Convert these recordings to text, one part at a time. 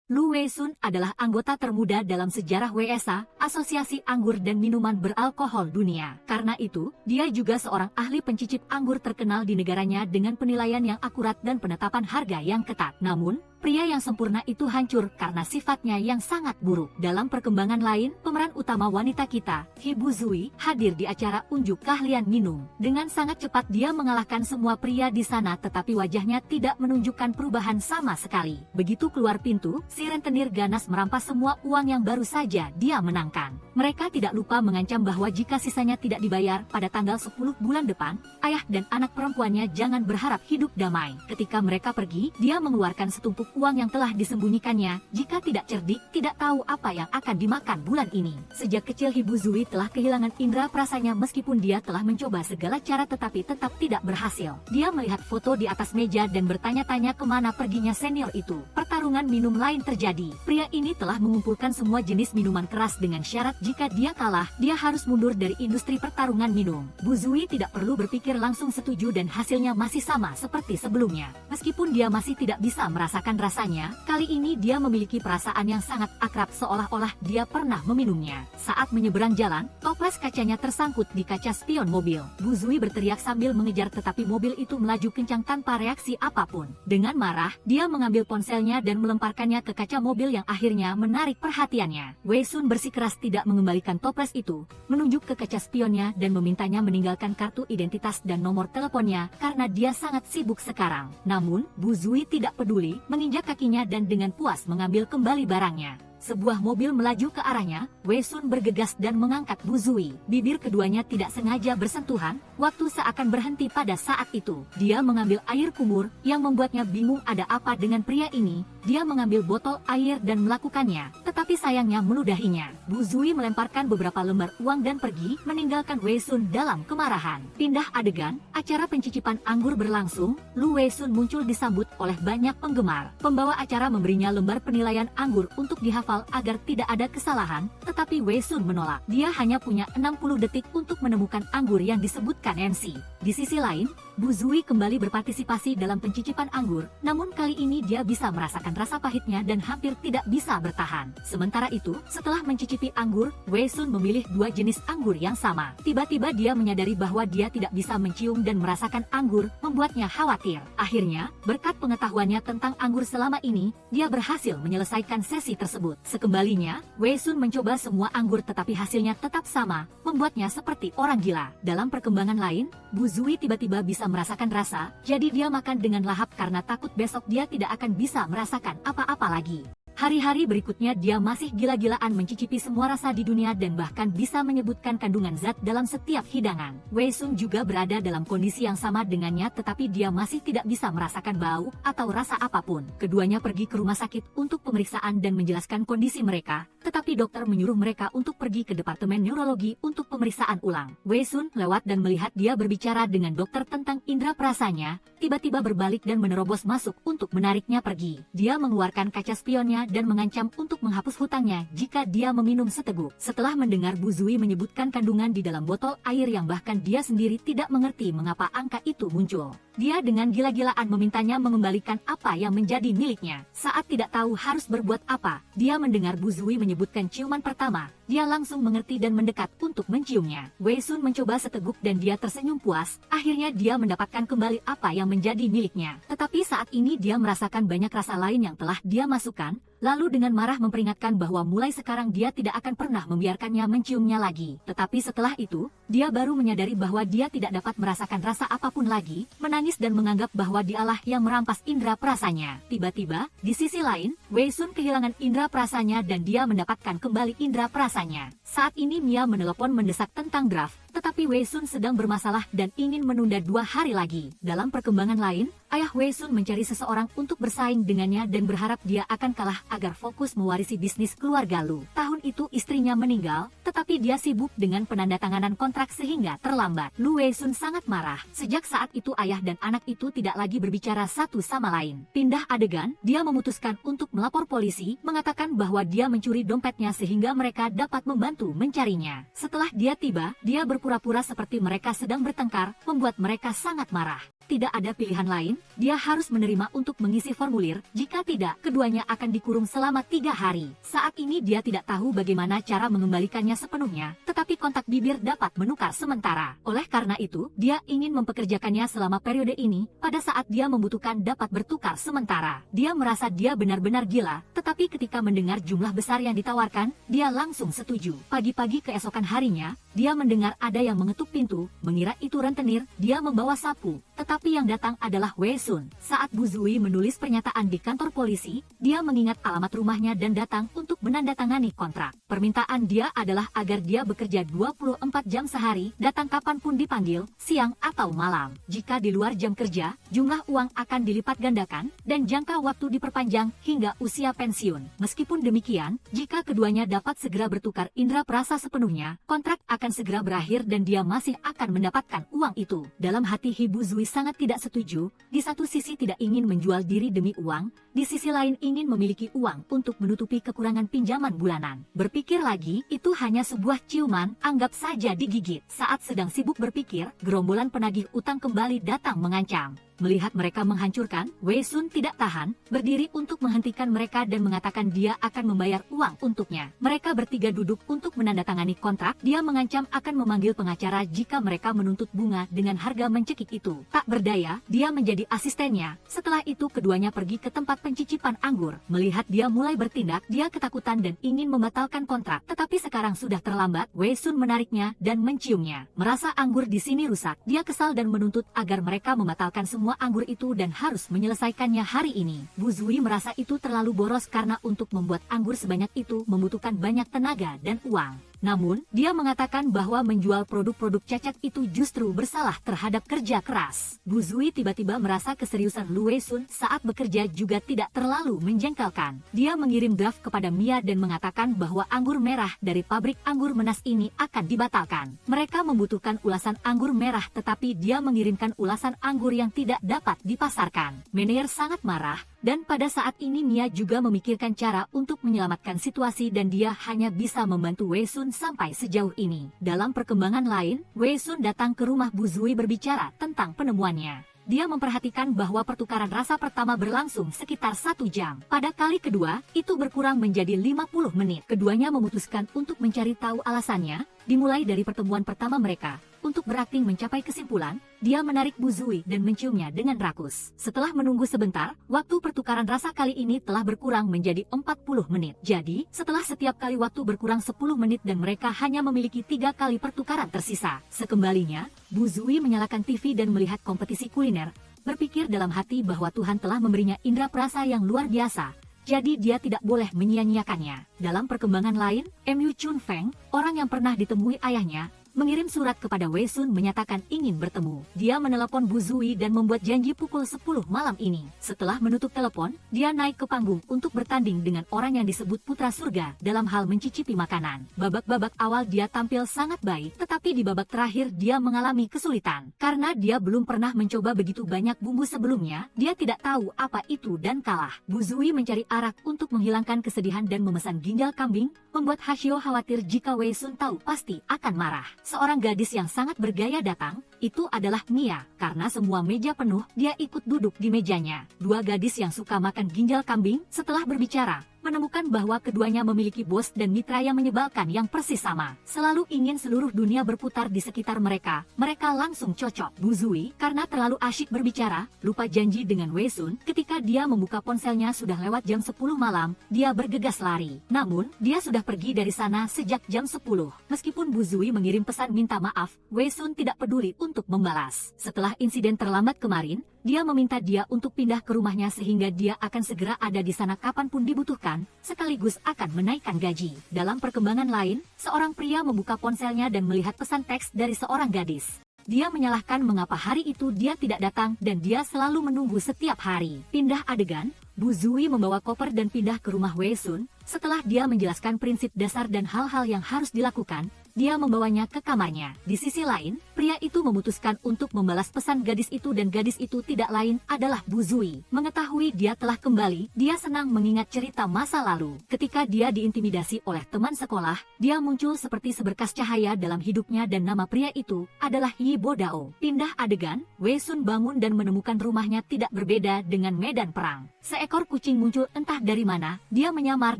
Lu Wei-sun adalah anggota termuda dalam sejarah WSA, Asosiasi Anggur dan Minuman Beralkohol Dunia. Karena itu, dia juga seorang ahli pencicip anggur terkenal di negaranya dengan penilaian yang akurat dan penetapan harga yang ketat. Namun, pria yang sempurna itu hancur karena sifatnya yang sangat buruk. Dalam perkembangan lain, pemeran utama wanita kita, Hibu Zui, hadir di acara unjuk keahlian minum. Dengan sangat cepat dia mengalahkan semua pria di sana, tetapi wajahnya tidak menunjukkan perubahan sama sekali. Begitu keluar pintu, si rentenir ganas merampas semua uang yang baru saja dia menangkan. Mereka tidak lupa mengancam bahwa jika sisanya tidak dibayar pada tanggal 10 bulan depan, ayah dan anak perempuannya jangan berharap hidup damai. Ketika mereka pergi, dia mengeluarkan setumpuk uang yang telah disembunyikannya. Jika tidak cerdik, tidak tahu apa yang akan dimakan bulan ini. Sejak kecil Hibu Zui telah kehilangan indera perasanya meskipun dia telah mencoba segala cara tetapi tetap tidak berhasil. Dia melihat foto di atas meja dan bertanya-tanya kemana perginya senior itu. Pertarungan minum lain terjadi. Pria ini telah mengumpulkan semua jenis minuman keras dengan syarat jika dia kalah, dia harus mundur dari industri pertarungan minum. Bu Zui tidak perlu berpikir langsung setuju dan hasilnya masih sama seperti sebelumnya. Meskipun dia masih tidak bisa merasakan rasanya, kali ini dia memiliki perasaan yang sangat akrab seolah-olah dia pernah meminumnya. Saat menyeberang jalan, toples kacanya tersangkut di kaca spion mobil. Bu Zui berteriak sambil mengejar tetapi mobil itu melaju kencang tanpa reaksi apapun. Dengan marah, dia mengambil ponselnya dan melemparkannya ke kaca mobil yang akhirnya menarik perhatiannya. Wei-sun bersikeras tidak mengembalikan toples itu, menunjuk ke kaca spionnya dan memintanya meninggalkan kartu identitas dan nomor teleponnya karena dia sangat sibuk sekarang. Namun, Bu Zui tidak peduli, menginjak kakinya dan dengan puas mengambil kembali barangnya. Sebuah mobil melaju ke arahnya, Wei-sun bergegas dan mengangkat Bu Zui. Bibir keduanya tidak sengaja bersentuhan, waktu seakan berhenti pada saat itu. Dia mengambil air kumur, yang membuatnya bingung ada apa dengan pria ini. Dia mengambil botol air dan melakukannya, tetapi sayangnya meludahinya. Bu Zui melemparkan beberapa lembar uang dan pergi, meninggalkan Wei-sun dalam kemarahan. Pindah adegan, acara pencicipan anggur berlangsung, Lu Wei-sun muncul disambut oleh banyak penggemar. Pembawa acara memberinya lembar penilaian anggur untuk dihafal agar tidak ada kesalahan, tetapi Wei-sun menolak. Dia hanya punya 60 detik untuk menemukan anggur yang disebutkan MC. Di sisi lain, Bu Zui kembali berpartisipasi dalam pencicipan anggur, namun kali ini dia bisa merasakan rasa pahitnya dan hampir tidak bisa bertahan. Sementara itu, setelah mencicipi anggur, Wei-sun memilih dua jenis anggur yang sama. Tiba-tiba dia menyadari bahwa dia tidak bisa mencium dan merasakan anggur, membuatnya khawatir. Akhirnya, berkat pengetahuannya tentang anggur selama ini, dia berhasil menyelesaikan sesi tersebut. Sekembalinya, Wei-sun mencoba semua anggur tetapi hasilnya tetap sama, membuatnya seperti orang gila. Dalam perkembangan lain, Bu Zui tiba-tiba bisa merasakan rasa, jadi dia makan dengan lahap karena takut besok dia tidak akan bisa merasakan apa-apa lagi. Hari-hari berikutnya dia masih gila-gilaan mencicipi semua rasa di dunia dan bahkan bisa menyebutkan kandungan zat dalam setiap hidangan. Wei-sun juga berada dalam kondisi yang sama dengannya tetapi dia masih tidak bisa merasakan bau atau rasa apapun. Keduanya pergi ke rumah sakit untuk pemeriksaan dan menjelaskan kondisi mereka, tetapi dokter menyuruh mereka untuk pergi ke departemen neurologi untuk pemeriksaan ulang. Wei-sun lewat dan melihat dia berbicara dengan dokter tentang indera perasanya, tiba-tiba berbalik dan menerobos masuk untuk menariknya pergi. Dia mengeluarkan kaca spionnya dan mengancam untuk menghapus hutangnya jika dia meminum seteguk. Setelah mendengar Bu Zui menyebutkan kandungan di dalam botol air yang bahkan dia sendiri tidak mengerti mengapa angka itu muncul, dia dengan gila-gilaan memintanya mengembalikan apa yang menjadi miliknya. Saat tidak tahu harus berbuat apa, dia mendengar Bu Zui menyebutkan ciuman pertama. Dia langsung mengerti dan mendekat untuk menciumnya. Wei-sun mencoba seteguk dan dia tersenyum puas. Akhirnya dia mendapatkan kembali apa yang menjadi miliknya. Tetapi saat ini dia merasakan banyak rasa lain yang telah dia masukkan, lalu dengan marah memperingatkan bahwa mulai sekarang dia tidak akan pernah membiarkannya menciumnya lagi. Tetapi setelah itu, dia baru menyadari bahwa dia tidak dapat merasakan rasa apapun lagi, menangis dan menganggap bahwa dialah yang merampas indera perasanya. Tiba-tiba, di sisi lain, Wei-sun kehilangan indera perasanya dan dia mendapatkan kembali indera perasanya. Saat ini Mia menelepon mendesak tentang draft, tetapi Wei-sun sedang bermasalah dan ingin menunda 2 hari lagi. Dalam perkembangan lain, ayah Wei-sun mencari seseorang untuk bersaing dengannya dan berharap dia akan kalah agar fokus mewarisi bisnis keluarga Lu. Tahun itu istrinya meninggal, tetapi dia sibuk dengan penandatanganan kontrak sehingga terlambat. Lu Wei-sun sangat marah. Sejak saat itu ayah dan anak itu tidak lagi berbicara satu sama lain. Pindah adegan, dia memutuskan untuk melapor polisi, mengatakan bahwa dia mencuri dompetnya sehingga mereka dapat membantu mencarinya. Setelah dia tiba, dia berpura berpura-pura seperti mereka sedang bertengkar, membuat mereka sangat marah. Tidak ada pilihan lain, dia harus menerima untuk mengisi formulir, jika tidak, keduanya akan dikurung selama 3 hari. Saat ini dia tidak tahu bagaimana cara mengembalikannya sepenuhnya, tetapi kontak bibir dapat menukar sementara. Oleh karena itu, dia ingin mempekerjakannya selama periode ini, pada saat dia membutuhkan dapat bertukar sementara. Dia merasa dia benar-benar gila, tetapi ketika mendengar jumlah besar yang ditawarkan, dia langsung setuju. Pagi-pagi keesokan harinya, dia mendengar ada yang mengetuk pintu, mengira itu rentenir, dia membawa sapu. Tetapi yang datang adalah Wei Sun. Saat Bu Zui menulis pernyataan di kantor polisi, dia mengingat alamat rumahnya dan datang untuk menandatangani kontrak. Permintaan dia adalah agar dia bekerja 24 jam sehari, datang kapanpun dipanggil, siang atau malam. Jika di luar jam kerja, jumlah uang akan dilipat gandakan, dan jangka waktu diperpanjang hingga usia pensiun. Meskipun demikian, jika keduanya dapat segera bertukar indera perasa sepenuhnya, kontrak akan segera berakhir dan dia masih akan mendapatkan uang itu. Dalam hati Bu Zui sangat tidak setuju, di satu sisi tidak ingin menjual diri demi uang, di sisi lain ingin memiliki uang untuk menutupi kekurangan pinjaman bulanan. Berpikir lagi, itu hanya sebuah ciuman, anggap saja digigit. Saat sedang sibuk berpikir, gerombolan penagih utang kembali datang mengancam. Melihat mereka menghancurkan, Wei Sun tidak tahan, berdiri untuk menghentikan mereka dan mengatakan dia akan membayar uang untuknya. Mereka bertiga duduk untuk menandatangani kontrak, dia mengancam akan memanggil pengacara jika mereka menuntut bunga dengan harga mencekik itu. Tak berdaya, dia menjadi asistennya. Setelah itu keduanya pergi ke tempat pencicipan anggur. Melihat dia mulai bertindak, dia ketakutan dan ingin membatalkan kontrak. Tetapi sekarang sudah terlambat, Wei Sun menariknya dan menciumnya. Merasa anggur di sini rusak, dia kesal dan menuntut agar mereka membatalkan semua anggur itu dan harus menyelesaikannya hari ini. Bu Zui merasa itu terlalu boros karena untuk membuat anggur sebanyak itu membutuhkan banyak tenaga dan uang. Namun, dia mengatakan bahwa menjual produk-produk cacat itu justru bersalah terhadap kerja keras. Bu Zui tiba-tiba merasa keseriusan Lu Wei Sun saat bekerja juga tidak terlalu menjengkelkan. Dia mengirim draft kepada Mia dan mengatakan bahwa anggur merah dari pabrik anggur Menas ini akan dibatalkan. Mereka membutuhkan ulasan anggur merah tetapi dia mengirimkan ulasan anggur yang tidak dapat dipasarkan. Manajer sangat marah. Dan pada saat ini Mia juga memikirkan cara untuk menyelamatkan situasi dan dia hanya bisa membantu Wei Sun sampai sejauh ini. Dalam perkembangan lain, Wei Sun datang ke rumah Bu Zui berbicara tentang penemuannya. Dia memperhatikan bahwa pertukaran rasa pertama berlangsung sekitar 1 jam. Pada kali kedua, itu berkurang menjadi 50 menit. Keduanya memutuskan untuk mencari tahu alasannya, dimulai dari pertemuan pertama mereka. Untuk berakting mencapai kesimpulan, dia menarik Bu Zui dan menciumnya dengan rakus. Setelah menunggu sebentar, waktu pertukaran rasa kali ini telah berkurang menjadi 40 menit. Jadi, setelah setiap kali waktu berkurang 10 menit dan mereka hanya memiliki 3 kali pertukaran tersisa. Sekembalinya, Bu Zui menyalakan TV dan melihat kompetisi kuliner, berpikir dalam hati bahwa Tuhan telah memberinya indera perasa yang luar biasa. Jadi dia tidak boleh menyia-nyiakannya. Dalam perkembangan lain, Mu Chun Feng, orang yang pernah ditemui ayahnya, mengirim surat kepada Wei Sun menyatakan ingin bertemu. Dia menelepon Bu Zui dan membuat janji pukul 10 malam ini. Setelah menutup telepon, dia naik ke panggung untuk bertanding dengan orang yang disebut Putra Surga dalam hal mencicipi makanan. Babak-babak awal dia tampil sangat baik, tetapi di babak terakhir dia mengalami kesulitan. Karena dia belum pernah mencoba begitu banyak bumbu sebelumnya, dia tidak tahu apa itu dan kalah. Bu Zui mencari arak untuk menghilangkan kesedihan dan memesan ginjal kambing, membuat Hashio khawatir jika Wei Sun tahu pasti akan marah. Seorang gadis yang sangat bergaya datang, itu adalah Mia. Karena semua meja penuh, dia ikut duduk di mejanya. Dua gadis yang suka makan ginjal kambing, setelah berbicara, menemukan bahwa keduanya memiliki bos dan mitra yang menyebalkan yang persis sama. Selalu ingin seluruh dunia berputar di sekitar mereka. Mereka langsung cocok. Bu Zui, karena terlalu asyik berbicara, lupa janji dengan Wei Sun. Ketika dia membuka ponselnya sudah lewat jam 10 malam, dia bergegas lari. Namun, dia sudah pergi dari sana sejak jam 10. Meskipun Bu Zui mengirim pesan minta maaf, Wei Sun tidak peduli untuk membalas. Setelah insiden terlambat kemarin, dia meminta dia untuk pindah ke rumahnya sehingga dia akan segera ada di sana kapanpun dibutuhkan, sekaligus akan menaikkan gaji. Dalam perkembangan lain, seorang pria membuka ponselnya dan melihat pesan teks dari seorang gadis. Dia menyalahkan mengapa hari itu dia tidak datang dan dia selalu menunggu setiap hari. Pindah adegan, Bu Zui membawa koper dan pindah ke rumah Wei Sun. Setelah dia menjelaskan prinsip dasar dan hal-hal yang harus dilakukan, dia membawanya ke kamarnya. Di sisi lain, pria itu memutuskan untuk membalas pesan gadis itu dan gadis itu tidak lain adalah Bu Zui. Mengetahui dia telah kembali, dia senang mengingat cerita masa lalu. Ketika dia diintimidasi oleh teman sekolah, dia muncul seperti seberkas cahaya dalam hidupnya dan nama pria itu adalah Yi Bodao. Pindah adegan, Wei Sun bangun dan menemukan rumahnya tidak berbeda dengan medan perang. Seekor kucing muncul entah dari mana, dia menyamar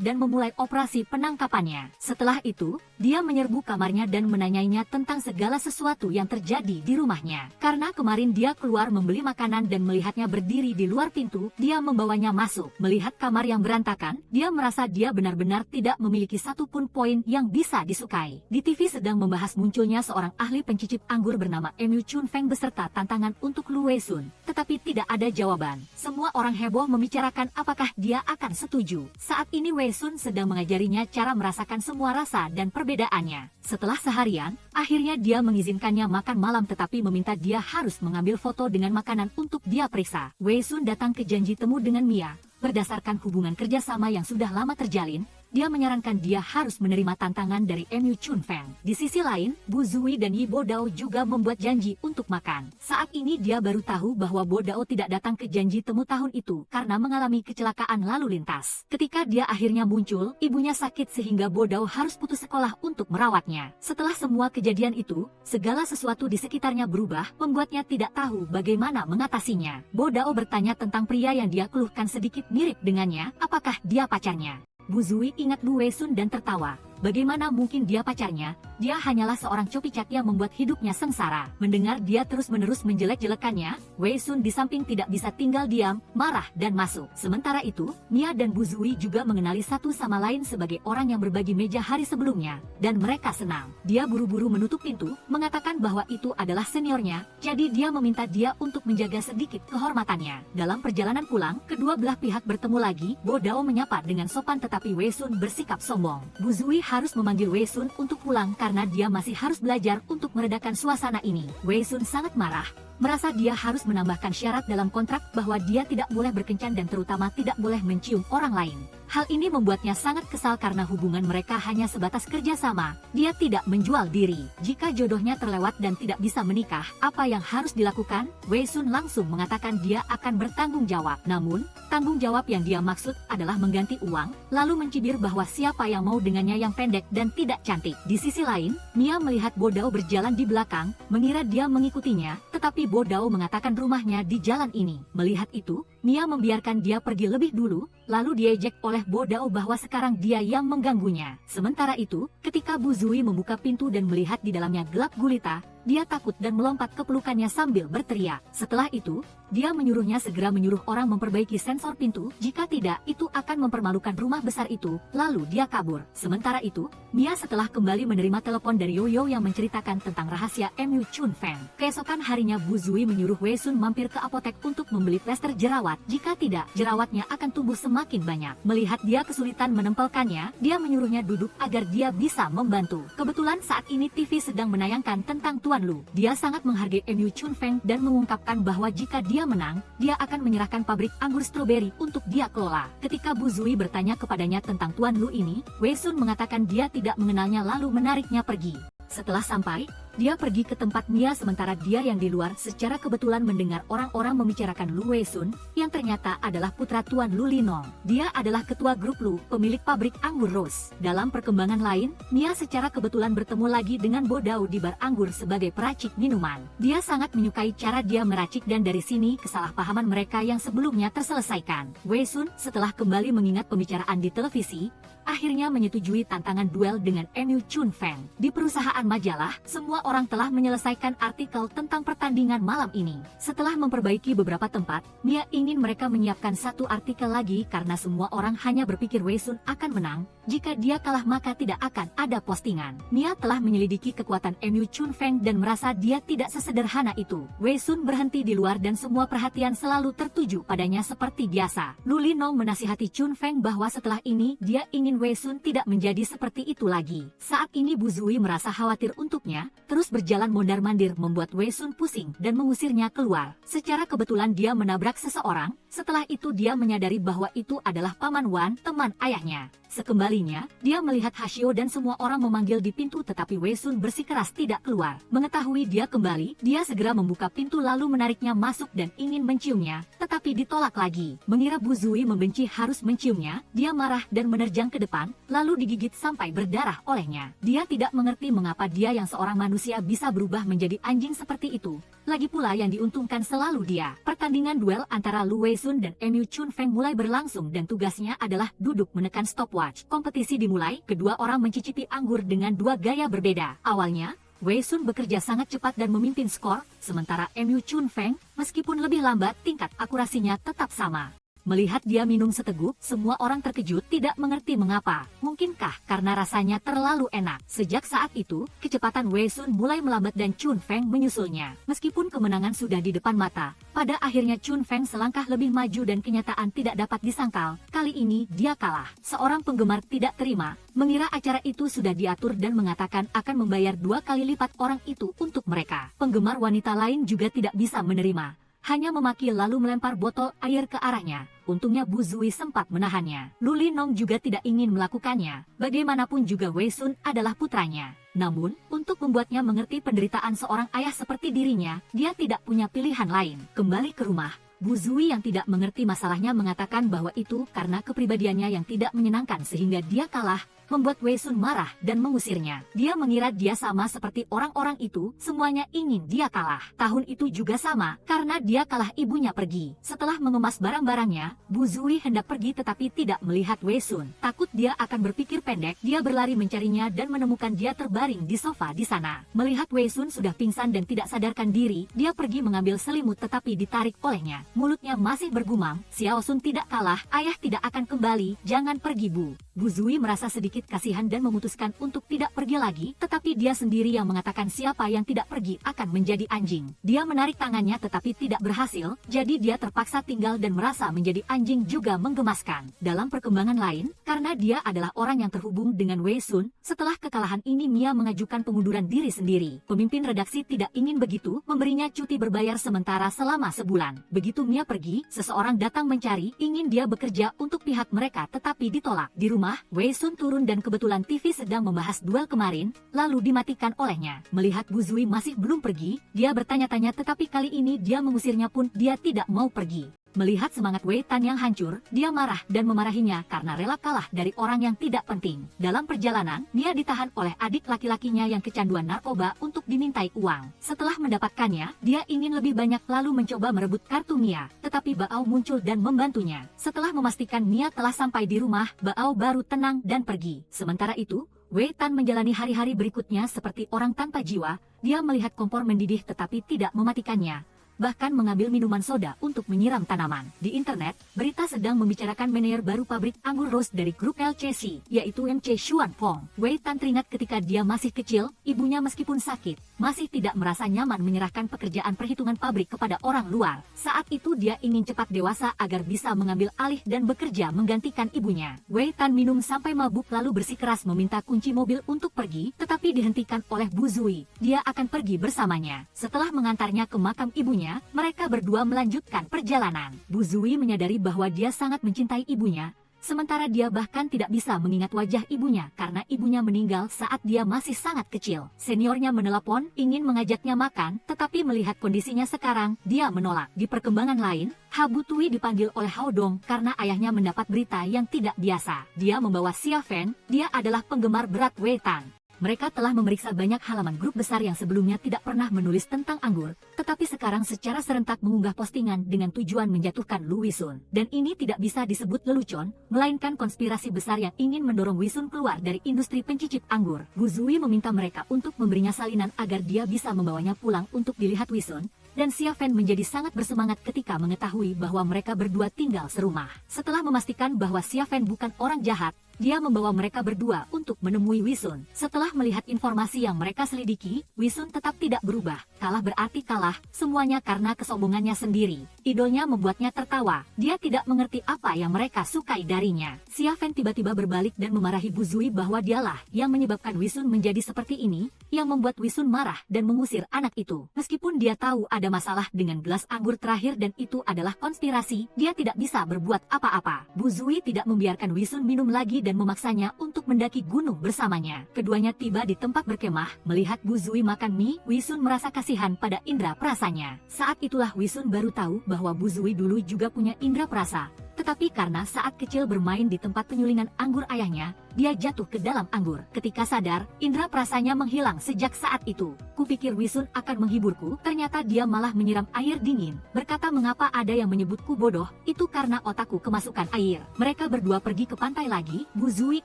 dan memulai operasi penangkapannya. Setelah itu, dia menyerbu kamarnya dan menanyainya tentang segala sesuatu yang terjadi di rumahnya. Karena kemarin dia keluar membeli makanan dan melihatnya berdiri di luar pintu, dia membawanya masuk. Melihat kamar yang berantakan, dia merasa dia benar-benar tidak memiliki satupun poin yang bisa disukai. Di TV sedang membahas munculnya seorang ahli pencicip anggur bernama Mu Chun Feng beserta tantangan untuk Lu Wei Sun. Tetapi tidak ada jawaban. Semua orang heboh membicarakan apakah dia akan setuju. Saat ini Wei Sun sedang mengajarinya cara merasakan semua rasa dan perbedaannya. Setelah seharian, akhirnya dia mengizinkannya makan malam tetapi meminta dia harus mengambil foto dengan makanan untuk dia periksa. Wei Sun datang ke janji temu dengan Mia. Berdasarkan hubungan kerjasama yang sudah lama terjalin, dia menyarankan dia harus menerima tantangan dari Mu Chun Feng. Di sisi lain, Bu Zui dan Yi Bodao juga membuat janji untuk makan. Saat ini dia baru tahu bahwa Bodao tidak datang ke janji temu tahun itu karena mengalami kecelakaan lalu lintas. Ketika dia akhirnya muncul, ibunya sakit sehingga Bodao harus putus sekolah untuk merawatnya. Setelah semua kejadian itu, segala sesuatu di sekitarnya berubah, membuatnya tidak tahu bagaimana mengatasinya. Bodao bertanya tentang pria yang dia keluhkan sedikit mirip dengannya, apakah dia pacarnya. Bu Zui ingat Lu Wei Sun dan tertawa. Bagaimana mungkin dia pacarnya? Dia hanyalah seorang copicat yang membuat hidupnya sengsara. Mendengar dia terus-menerus menjelek-jelekannya, Wei Sun di samping tidak bisa tinggal diam, marah dan masuk. Sementara itu, Mia dan Bu Zui juga mengenali satu sama lain sebagai orang yang berbagi meja hari sebelumnya. Dan mereka senang. Dia buru-buru menutup pintu, mengatakan bahwa itu adalah seniornya, jadi dia meminta dia untuk menjaga sedikit kehormatannya. Dalam perjalanan pulang, kedua belah pihak bertemu lagi. Bodao menyapa dengan sopan tetapi Wei Sun bersikap sombong. Bu Zui harus memanggil Wei Sun untuk pulang karena dia masih harus belajar untuk meredakan suasana ini. Wei Sun sangat marah, merasa dia harus menambahkan syarat dalam kontrak bahwa dia tidak boleh berkencan dan terutama tidak boleh mencium orang lain. Hal ini membuatnya sangat kesal karena hubungan mereka hanya sebatas kerjasama. Dia tidak menjual diri. Jika jodohnya terlewat dan tidak bisa menikah, apa yang harus dilakukan? Wei Sun langsung mengatakan dia akan bertanggung jawab. Namun, tanggung jawab yang dia maksud adalah mengganti uang, lalu mencibir bahwa siapa yang mau dengannya yang pendek dan tidak cantik. Di sisi lain, Mia melihat Bodao berjalan di belakang, mengira dia mengikutinya, tetapi Bodao mengatakan rumahnya di jalan ini. Melihat itu, Mia membiarkan dia pergi lebih dulu, lalu diejek oleh Bodao bahwa sekarang dia yang mengganggunya. Sementara itu, ketika Bu Zui membuka pintu dan melihat di dalamnya gelap gulita, dia takut dan melompat ke pelukannya sambil berteriak. Setelah itu, dia menyuruhnya segera menyuruh orang memperbaiki sensor pintu, jika tidak, itu akan mempermalukan rumah besar itu, lalu dia kabur. Sementara itu, Mia setelah kembali menerima telepon dari Yoyo yang menceritakan tentang rahasia Mu Chun Feng. Keesokan harinya Bu Zui menyuruh Wei Sun mampir ke apotek untuk membeli plester jerawat, jika tidak, jerawatnya akan tumbuh semakin banyak. Melihat dia kesulitan menempelkannya, dia menyuruhnya duduk agar dia bisa membantu. Kebetulan saat ini TV sedang menayangkan tentang Tuan Lu. Dia sangat menghargai Mu Chun Feng dan mengungkapkan bahwa jika dia menang, dia akan menyerahkan pabrik anggur stroberi untuk dia kelola. Ketika Bu Zui bertanya kepadanya tentang Tuan Lu ini, Wei Sun mengatakan dia tidak mengenalnya lalu menariknya pergi. Setelah sampai, dia pergi ke tempat Mia sementara dia yang di luar secara kebetulan mendengar orang-orang membicarakan Lu Wei Sun, yang ternyata adalah putra Tuan Lu Linong. Dia adalah ketua grup Lu, pemilik pabrik anggur Rose. Dalam perkembangan lain, Mia secara kebetulan bertemu lagi dengan Bodao di bar anggur sebagai peracik minuman. Dia sangat menyukai cara dia meracik dan dari sini kesalahpahaman mereka yang sebelumnya terselesaikan. Wei Sun setelah kembali mengingat pembicaraan di televisi, akhirnya menyetujui tantangan duel dengan Mu Chun Feng. Di perusahaan majalah, semua orang telah menyelesaikan artikel tentang pertandingan malam ini. Setelah memperbaiki beberapa tempat, Mia ingin mereka menyiapkan satu artikel lagi karena semua orang hanya berpikir Wei Sun akan menang. Jika dia kalah maka tidak akan ada postingan. Mia telah menyelidiki kekuatan Mu Chun Feng dan merasa dia tidak sesederhana itu. Wei Sun berhenti di luar dan semua perhatian selalu tertuju padanya seperti biasa. Lu Linong menasihati Chun Feng bahwa setelah ini dia ingin Wei Sun tidak menjadi seperti itu lagi. Saat ini Bu Zui merasa khawatir untuknya, terus berjalan mondar-mandir membuat Wei Sun pusing dan mengusirnya keluar. Secara kebetulan dia menabrak seseorang, Setelah itu dia menyadari bahwa itu adalah Paman Wan, teman ayahnya. Sekembalinya, dia melihat Hashio dan semua orang memanggil di pintu tetapi Wei Sun bersikeras tidak keluar. Mengetahui dia kembali, dia segera membuka pintu lalu menariknya masuk dan ingin menciumnya, tetapi ditolak lagi. Mengira Bu Zui membenci harus menciumnya, dia marah dan menerjang ke depan, lalu digigit sampai berdarah olehnya. Dia tidak mengerti mengapa dia yang seorang manusia bisa berubah menjadi anjing seperti itu. Lagi pula yang diuntungkan selalu dia. Pertandingan duel antara Lu Wei Sun dan Mu Chun Feng mulai berlangsung dan tugasnya adalah duduk menekan stopwatch. Kompetisi dimulai, kedua orang mencicipi anggur dengan dua gaya berbeda. Awalnya, Wei Sun bekerja sangat cepat dan memimpin skor, sementara Mu Chun Feng, meskipun lebih lambat, tingkat akurasinya tetap sama. Melihat dia minum seteguk, semua orang terkejut tidak mengerti mengapa. Mungkinkah karena rasanya terlalu enak? Sejak saat itu, kecepatan Wei Sun mulai melambat dan Chun Feng menyusulnya. Meskipun kemenangan sudah di depan mata, pada akhirnya Chun Feng selangkah lebih maju dan kenyataan tidak dapat disangkal. Kali ini dia kalah. Seorang penggemar tidak terima, mengira acara itu sudah diatur dan mengatakan akan membayar 2 kali lipat orang itu untuk mereka. Penggemar wanita lain juga tidak bisa menerima. Hanya memaki lalu melempar botol air ke arahnya. Untungnya Bu Zui sempat menahannya. Lu Linong juga tidak ingin melakukannya. Bagaimanapun juga Wei Sun adalah putranya. Namun, untuk membuatnya mengerti penderitaan seorang ayah seperti dirinya, dia tidak punya pilihan lain. Kembali ke rumah, Bu Zui yang tidak mengerti masalahnya mengatakan bahwa itu karena kepribadiannya yang tidak menyenangkan sehingga dia kalah, membuat Wei Sun marah dan mengusirnya. Dia mengira dia sama seperti orang-orang itu, semuanya ingin dia kalah. Tahun itu juga sama, karena dia kalah ibunya pergi. Setelah mengemas barang-barangnya, Bu Zui hendak pergi tetapi tidak melihat Wei Sun. Takut dia akan berpikir pendek, dia berlari mencarinya dan menemukan dia terbaring di sofa di sana. Melihat Wei Sun sudah pingsan dan tidak sadarkan diri, dia pergi mengambil selimut tetapi ditarik olehnya. Mulutnya masih bergumam, Xiao Sun tidak kalah, ayah tidak akan kembali, jangan pergi Bu. Bu Zui merasa sedikit kasihan dan memutuskan untuk tidak pergi lagi, tetapi dia sendiri yang mengatakan siapa yang tidak pergi akan menjadi anjing. Dia menarik tangannya tetapi tidak berhasil, jadi dia terpaksa tinggal dan merasa menjadi anjing juga menggemaskan. Dalam perkembangan lain, karena dia adalah orang yang terhubung dengan Wei Sun, setelah kekalahan ini Mia mengajukan pengunduran diri sendiri. Pemimpin redaksi tidak ingin begitu, memberinya cuti berbayar sementara selama sebulan. Begitu Mia pergi, seseorang datang mencari, ingin dia bekerja untuk pihak mereka tetapi ditolak. Di rumah, Wei Sun turun dan kebetulan TV sedang membahas duel kemarin, lalu dimatikan olehnya. Melihat Bu Zui masih belum pergi, dia bertanya-tanya tetapi kali ini dia mengusirnya pun dia tidak mau pergi. Melihat semangat Wei Tan yang hancur, dia marah dan memarahinya karena rela kalah dari orang yang tidak penting. Dalam perjalanan, Mia ditahan oleh adik laki-lakinya yang kecanduan narkoba untuk dimintai uang. Setelah mendapatkannya, dia ingin lebih banyak lalu mencoba merebut kartu Mia, tetapi Bao muncul dan membantunya. Setelah memastikan Mia telah sampai di rumah, Bao baru tenang dan pergi. Sementara itu, Wei Tan menjalani hari-hari berikutnya seperti orang tanpa jiwa. Dia melihat kompor mendidih tetapi tidak mematikannya, bahkan mengambil minuman soda untuk menyiram tanaman. Di internet, berita sedang membicarakan manajer baru pabrik anggur Rose dari grup LCC, yaitu MC Xuan Fong. Wei Tan teringat ketika dia masih kecil, ibunya meskipun sakit, masih tidak merasa nyaman menyerahkan pekerjaan perhitungan pabrik kepada orang luar. Saat itu dia ingin cepat dewasa agar bisa mengambil alih dan bekerja menggantikan ibunya. Wei Tan minum sampai mabuk lalu bersikeras meminta kunci mobil untuk pergi, tetapi dihentikan oleh Bu Zui. Dia akan pergi bersamanya. Setelah mengantarnya ke makam ibunya, mereka berdua melanjutkan perjalanan. Bu Zui menyadari bahwa dia sangat mencintai ibunya, sementara dia bahkan tidak bisa mengingat wajah ibunya karena ibunya meninggal saat dia masih sangat kecil. Seniornya menelepon, ingin mengajaknya makan, tetapi melihat kondisinya sekarang, dia menolak. Di perkembangan lain, Habu Tui dipanggil oleh Hao Dong karena ayahnya mendapat berita yang tidak biasa. Dia membawa Xia Fen, dia adalah penggemar berat Wei Tan. Mereka telah memeriksa banyak halaman grup besar yang sebelumnya tidak pernah menulis tentang anggur, tetapi sekarang secara serentak mengunggah postingan dengan tujuan menjatuhkan Lu Wei Sun. Dan ini tidak bisa disebut lelucon, melainkan konspirasi besar yang ingin mendorong Wei Sun keluar dari industri pencicip anggur. Bu Zui meminta mereka untuk memberinya salinan agar dia bisa membawanya pulang untuk dilihat Wei Sun, dan Xia Fen menjadi sangat bersemangat ketika mengetahui bahwa mereka berdua tinggal serumah. Setelah memastikan bahwa Xia Fen bukan orang jahat, dia membawa mereka berdua untuk menemui Wei Sun. Setelah melihat informasi yang mereka selidiki, Wei Sun tetap tidak berubah. Kalah berarti kalah, kalah, semuanya karena kesombongannya sendiri. Idolnya membuatnya tertawa, dia tidak mengerti apa yang mereka sukai darinya. Xia Fan tiba-tiba berbalik dan memarahi Bu Zui bahwa dialah yang menyebabkan Wisun menjadi seperti ini, yang membuat Wisun marah dan mengusir anak itu. Meskipun dia tahu ada masalah dengan gelas anggur terakhir dan itu adalah konspirasi, dia tidak bisa berbuat apa-apa. Bu Zui tidak membiarkan Wisun minum lagi dan memaksanya untuk mendaki gunung bersamanya. Keduanya tiba di tempat berkemah, melihat Bu Zui makan mie, Wisun merasa kasihan pada indera perasanya. Saat itulah Wisun baru tahu bahwa Bu Zui dulu juga punya indera perasa. Tetapi karena saat kecil bermain di tempat penyulingan anggur ayahnya, dia jatuh ke dalam anggur. Ketika sadar, indera perasanya menghilang sejak saat itu. Kupikir Wisun akan menghiburku, ternyata dia malah menyiram air dingin. Berkata mengapa ada yang menyebutku bodoh, itu karena otakku kemasukan air. Mereka berdua pergi ke pantai lagi. Bu Zui